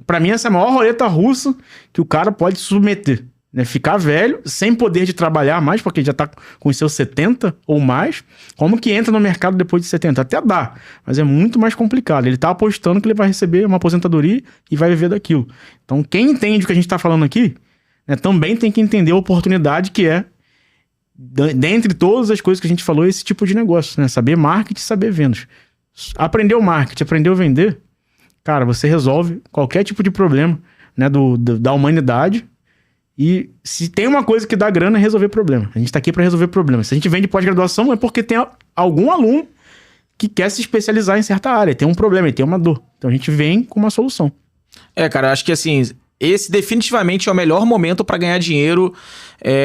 [SPEAKER 1] Pra mim, essa é a maior roleta russa que o cara pode submeter. Né, ficar velho, sem poder de trabalhar mais, porque já tá com os seus 70 ou mais. Como que entra no mercado depois de 70? Até dá, mas é muito mais complicado. Ele tá apostando que ele vai receber uma aposentadoria e vai viver daquilo. Então, quem entende o que a gente tá falando aqui, né, também tem que entender a oportunidade que é, dentre todas as coisas que a gente falou, esse tipo de negócio, né? Saber marketing, saber vendas. Aprendeu marketing, aprendeu a vender, cara, você resolve qualquer tipo de problema, né, da humanidade. E se tem uma coisa que dá grana é resolver problema. A gente tá aqui para resolver problemas. Se a gente vem de pós-graduação é porque tem algum aluno que quer se especializar em certa área, tem um problema, tem uma dor. Então a gente vem com uma solução.
[SPEAKER 2] Cara, eu acho que assim, esse definitivamente é o melhor momento para ganhar dinheiro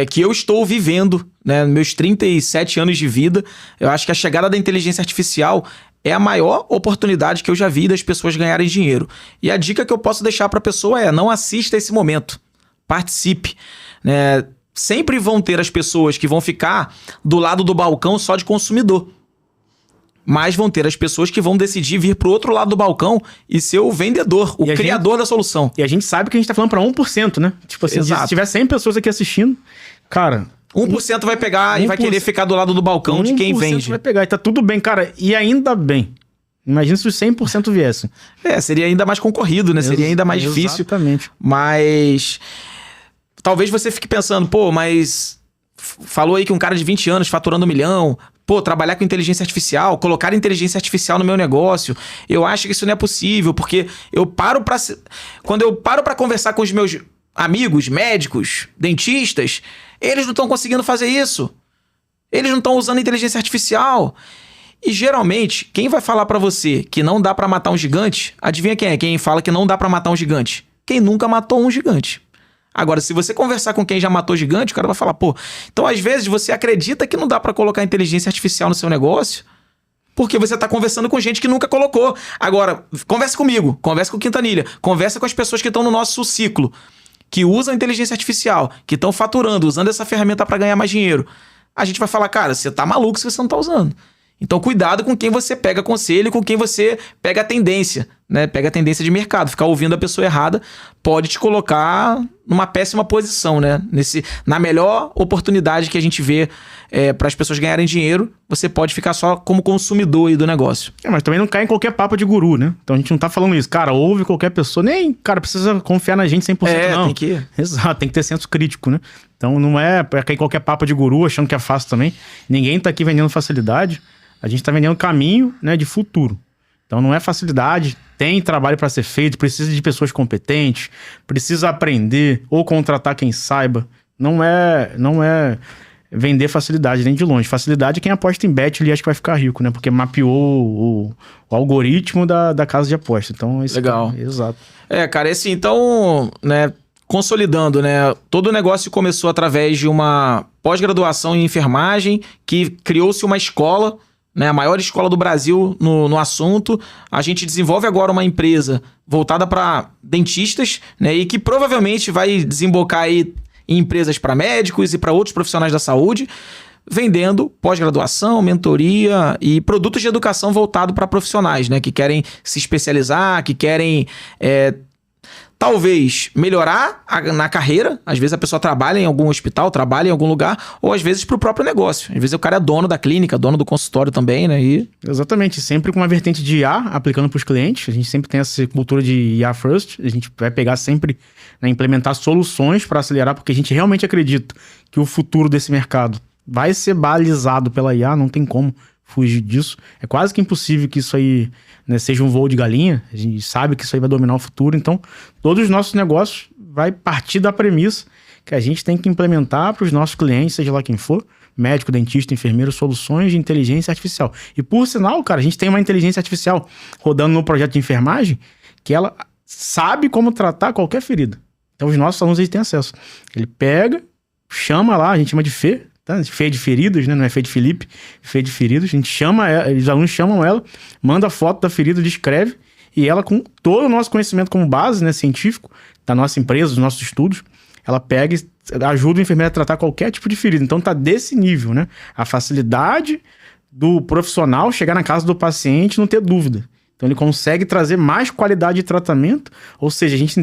[SPEAKER 2] que eu estou vivendo, né? Meus 37 anos de vida. Eu acho que a chegada da inteligência artificial é a maior oportunidade que eu já vi das pessoas ganharem dinheiro. E a dica que eu posso deixar para a pessoa é: não assista esse momento. Participe, né? Sempre vão ter as pessoas que vão ficar do lado do balcão só de consumidor. Mas vão ter as pessoas que vão decidir vir pro outro lado do balcão e ser o vendedor, o criador da solução.
[SPEAKER 1] E a gente sabe que a gente tá falando pra 1%, né? Tipo assim, se tiver 100 pessoas aqui assistindo, cara...
[SPEAKER 2] 1% vai pegar e vai querer ficar do lado do balcão de quem vende.
[SPEAKER 1] 1% vai pegar e tá tudo bem, cara. E ainda bem. Imagina se os 100% viessem.
[SPEAKER 2] Seria ainda mais concorrido, né? Seria ainda mais difícil.
[SPEAKER 1] Exatamente.
[SPEAKER 2] Mas... talvez você fique pensando, mas falou aí que um cara de 20 anos faturando 1 milhão, trabalhar com inteligência artificial, colocar inteligência artificial no meu negócio, eu acho que isso não é possível, porque quando eu paro pra conversar com os meus amigos, médicos, dentistas, eles não estão conseguindo fazer isso. Eles não estão usando inteligência artificial. E geralmente, quem vai falar pra você que não dá pra matar um gigante, adivinha quem é? Quem fala que não dá pra matar um gigante? Quem nunca matou um gigante. Agora, se você conversar com quem já matou gigante, o cara vai falar, então às vezes você acredita que não dá pra colocar inteligência artificial no seu negócio porque você tá conversando com gente que nunca colocou. Agora, conversa comigo, conversa com o Quintanilha, conversa com as pessoas que estão no nosso ciclo, que usam inteligência artificial, que estão faturando, usando essa ferramenta pra ganhar mais dinheiro. A gente vai falar, cara, você tá maluco se você não tá usando. Então, cuidado com quem você pega conselho, com quem você pega a tendência, né? Pega a tendência de mercado. Ficar ouvindo a pessoa errada pode te colocar numa péssima posição, né? Na melhor oportunidade que a gente vê para as pessoas ganharem dinheiro, você pode ficar só como consumidor aí do negócio.
[SPEAKER 1] Mas também não cai em qualquer papo de guru, né? Então a gente não tá falando isso. Cara, ouve qualquer pessoa. Nem, cara, precisa confiar na gente 100%, não.
[SPEAKER 2] Tem que...
[SPEAKER 1] Exato, tem que ter senso crítico, né? Então não é pra cair em qualquer papo de guru achando que é fácil também. Ninguém tá aqui vendendo facilidade. A gente tá vendendo caminho, né, de futuro. Então não é facilidade, tem trabalho para ser feito, precisa de pessoas competentes, precisa aprender ou contratar quem saiba. Não é vender facilidade, nem de longe. Facilidade é quem aposta em bet, ele acha que vai ficar rico, né? Porque mapeou o algoritmo da casa de aposta. Então, esse
[SPEAKER 2] legal.
[SPEAKER 1] Exato.
[SPEAKER 2] Cara, esse então, né, consolidando, né, todo o negócio começou através de uma pós-graduação em enfermagem, que criou-se uma escola, né, a maior escola do Brasil no assunto. A gente desenvolve agora uma empresa voltada para dentistas, né, e que provavelmente vai desembocar aí em empresas para médicos e para outros profissionais da saúde, vendendo pós-graduação, mentoria e produtos de educação voltado para profissionais, né, que querem se especializar, que querem talvez melhorar na carreira. Às vezes a pessoa trabalha em algum hospital, trabalha em algum lugar, ou às vezes para o próprio negócio. Às vezes o cara é dono da clínica, dono do consultório também, né?
[SPEAKER 1] Exatamente, sempre com uma vertente de IA aplicando para os clientes. A gente sempre tem essa cultura de IA first. A gente vai pegar sempre, né, implementar soluções para acelerar, porque a gente realmente acredita que o futuro desse mercado vai ser balizado pela IA, não tem como fugir disso. É quase que impossível que isso aí, né, seja um voo de galinha. A gente sabe que isso aí vai dominar o futuro. Então, todos os nossos negócios vai partir da premissa que a gente tem que implementar para os nossos clientes, seja lá quem for, médico, dentista, enfermeiro, soluções de inteligência artificial. E por sinal, cara, a gente tem uma inteligência artificial rodando no projeto de enfermagem que ela sabe como tratar qualquer ferida. Então, os nossos alunos, eles têm acesso. Ele pega, chama lá, a gente chama de Fê, tá? Fê de feridas, né? Não é Fê de Felipe, Fê de feridas. A gente chama ela, os alunos chamam ela, manda a foto da ferida, descreve, e ela, com todo o nosso conhecimento como base, né, científico, da nossa empresa, dos nossos estudos, ela pega e ajuda o enfermeiro a tratar qualquer tipo de ferida. Então tá desse nível, né? A facilidade do profissional chegar na casa do paciente e não ter dúvida. Então ele consegue trazer mais qualidade de tratamento, ou seja, a gente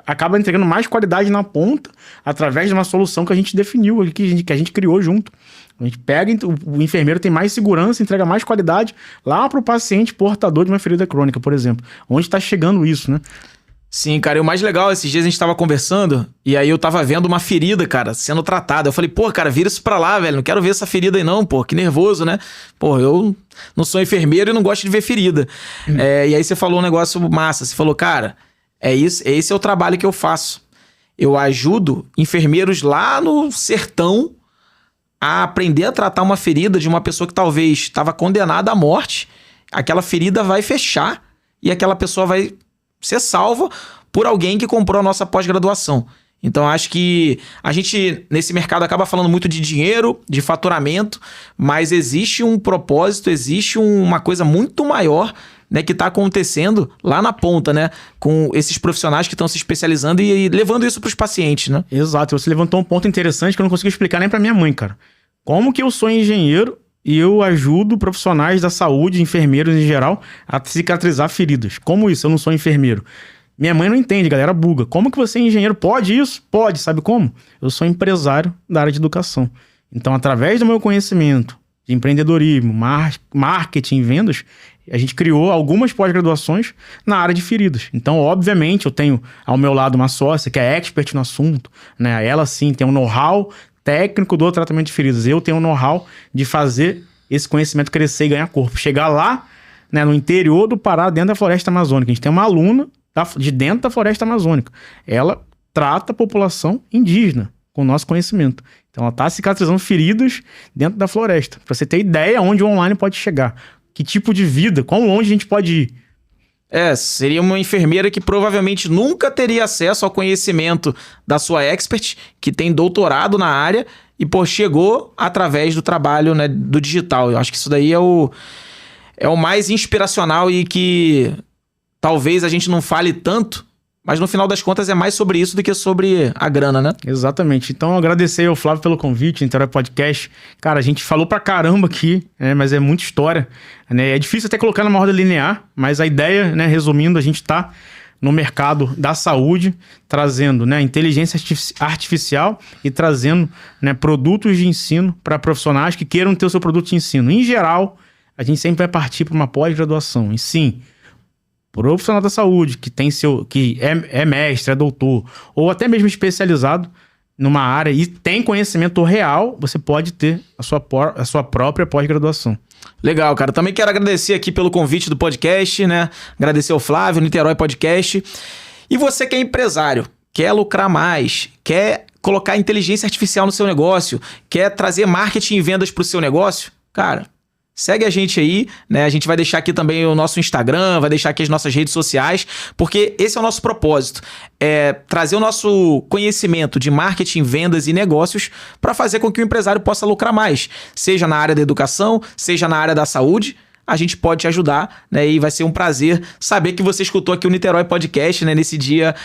[SPEAKER 1] acaba entregando mais qualidade na ponta através de uma solução que a gente definiu, que a gente criou junto. A gente pega, o enfermeiro tem mais segurança, entrega mais qualidade lá para o paciente portador de uma ferida crônica, por exemplo. Onde está chegando isso, né?
[SPEAKER 2] Sim, cara, e o mais legal, esses dias a gente tava conversando, e aí eu tava vendo uma ferida, cara, sendo tratada. Eu falei, pô, cara, vira isso pra lá, velho, não quero ver essa ferida aí não, pô, que nervoso, né? Pô, eu não sou enfermeiro e não gosto de ver ferida. E aí você falou um negócio massa, você falou, cara, esse é o trabalho que eu faço. Eu ajudo enfermeiros lá no sertão a aprender a tratar uma ferida de uma pessoa que talvez estava condenada à morte. Aquela ferida vai fechar e aquela pessoa vai ser salva por alguém que comprou a nossa pós-graduação. Então, acho que a gente, nesse mercado, acaba falando muito de dinheiro, de faturamento, mas existe um propósito, existe uma coisa muito maior, né, que está acontecendo lá na ponta, né? Com esses profissionais que estão se especializando e levando isso para os pacientes, né?
[SPEAKER 1] Exato. Você levantou um ponto interessante que eu não consigo explicar nem para minha mãe, cara. Como que eu sou engenheiro e eu ajudo profissionais da saúde, enfermeiros em geral, a cicatrizar feridas? Como isso? Eu não sou enfermeiro. Minha mãe não entende, galera buga. Como que você é engenheiro? Pode isso? Pode. Sabe como? Eu sou empresário da área de educação. Então, através do meu conhecimento de empreendedorismo, marketing, vendas, a gente criou algumas pós-graduações na área de feridas. Então, obviamente, eu tenho ao meu lado uma sócia que é expert no assunto, né? Ela, sim, tem um know-how técnico do tratamento de feridas. Eu tenho um know-how de fazer esse conhecimento crescer e ganhar corpo. Chegar lá, né, no interior do Pará, dentro da floresta amazônica. A gente tem uma aluna de dentro da floresta amazônica. Ela trata a população indígena com o nosso conhecimento. Então ela está cicatrizando feridas dentro da floresta. Para você ter ideia onde o online pode chegar. Que tipo de vida, quão longe a gente pode ir.
[SPEAKER 2] Seria uma enfermeira que provavelmente nunca teria acesso ao conhecimento da sua expert, que tem doutorado na área, e, pô, chegou através do trabalho, né, do digital. Eu acho que isso daí é o mais inspiracional e que talvez a gente não fale tanto, mas no final das contas é mais sobre isso do que sobre a grana, né?
[SPEAKER 1] Exatamente. Então, agradecer ao Flávio pelo convite, Niterói Podcast. Cara, a gente falou pra caramba aqui, né? Mas é muita história, né? É difícil até colocar numa roda linear, mas a ideia, né? Resumindo, a gente tá no mercado da saúde, trazendo, né, inteligência artificial e trazendo, né, produtos de ensino para profissionais que queiram ter o seu produto de ensino. Em geral, a gente sempre vai partir para uma pós-graduação. E sim, profissional da saúde que é mestre, é doutor, ou até mesmo especializado numa área e tem conhecimento real, você pode ter a sua própria pós-graduação.
[SPEAKER 2] Legal, cara. Também quero agradecer aqui pelo convite do podcast, né? Agradecer ao Flávio, Niterói Podcast. E você que é empresário, quer lucrar mais, quer colocar inteligência artificial no seu negócio, quer trazer marketing e vendas para o seu negócio, cara, segue a gente aí, né? A gente vai deixar aqui também o nosso Instagram, vai deixar aqui as nossas redes sociais, porque esse é o nosso propósito, é trazer o nosso conhecimento de marketing, vendas e negócios para fazer com que o empresário possa lucrar mais, seja na área da educação, seja na área da saúde. A gente pode te ajudar, né? E vai ser um prazer saber que você escutou aqui o Niterói Podcast, né? Nesse dia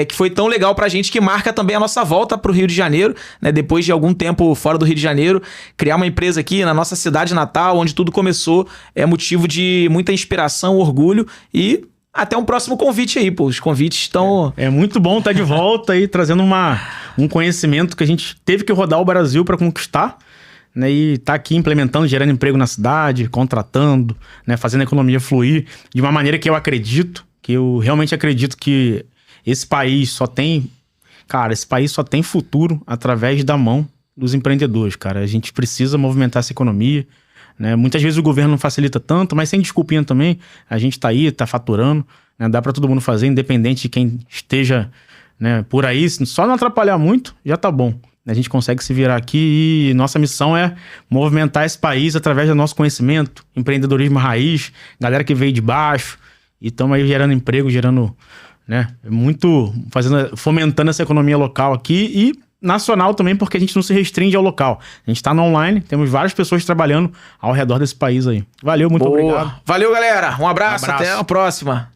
[SPEAKER 2] que foi tão legal pra gente, que marca também a nossa volta pro Rio de Janeiro, né? Depois de algum tempo fora do Rio de Janeiro, criar uma empresa aqui na nossa cidade natal, onde tudo começou, é motivo de muita inspiração, orgulho e até um próximo convite aí, pô. Os convites estão...
[SPEAKER 1] É muito bom estar de volta aí, trazendo um conhecimento que a gente teve que rodar o Brasil para conquistar, né, e tá aqui implementando, gerando emprego na cidade, contratando, né, fazendo a economia fluir de uma maneira que eu realmente acredito que esse país só tem futuro através da mão dos empreendedores, cara. A gente precisa movimentar essa economia, né? Muitas vezes o governo não facilita tanto, mas sem desculpinha também, a gente tá aí, tá faturando, né? Dá para todo mundo fazer, independente de quem esteja, né, por aí, só não atrapalhar muito, já tá bom. A gente consegue se virar aqui e nossa missão é movimentar esse país através do nosso conhecimento, empreendedorismo raiz, galera que veio de baixo, e estamos aí gerando emprego, gerando, né, fomentando essa economia local aqui e nacional também, porque a gente não se restringe ao local. A gente está no online, temos várias pessoas trabalhando ao redor desse país aí. Valeu, muito obrigado.
[SPEAKER 2] Valeu, galera. Um abraço, até a próxima.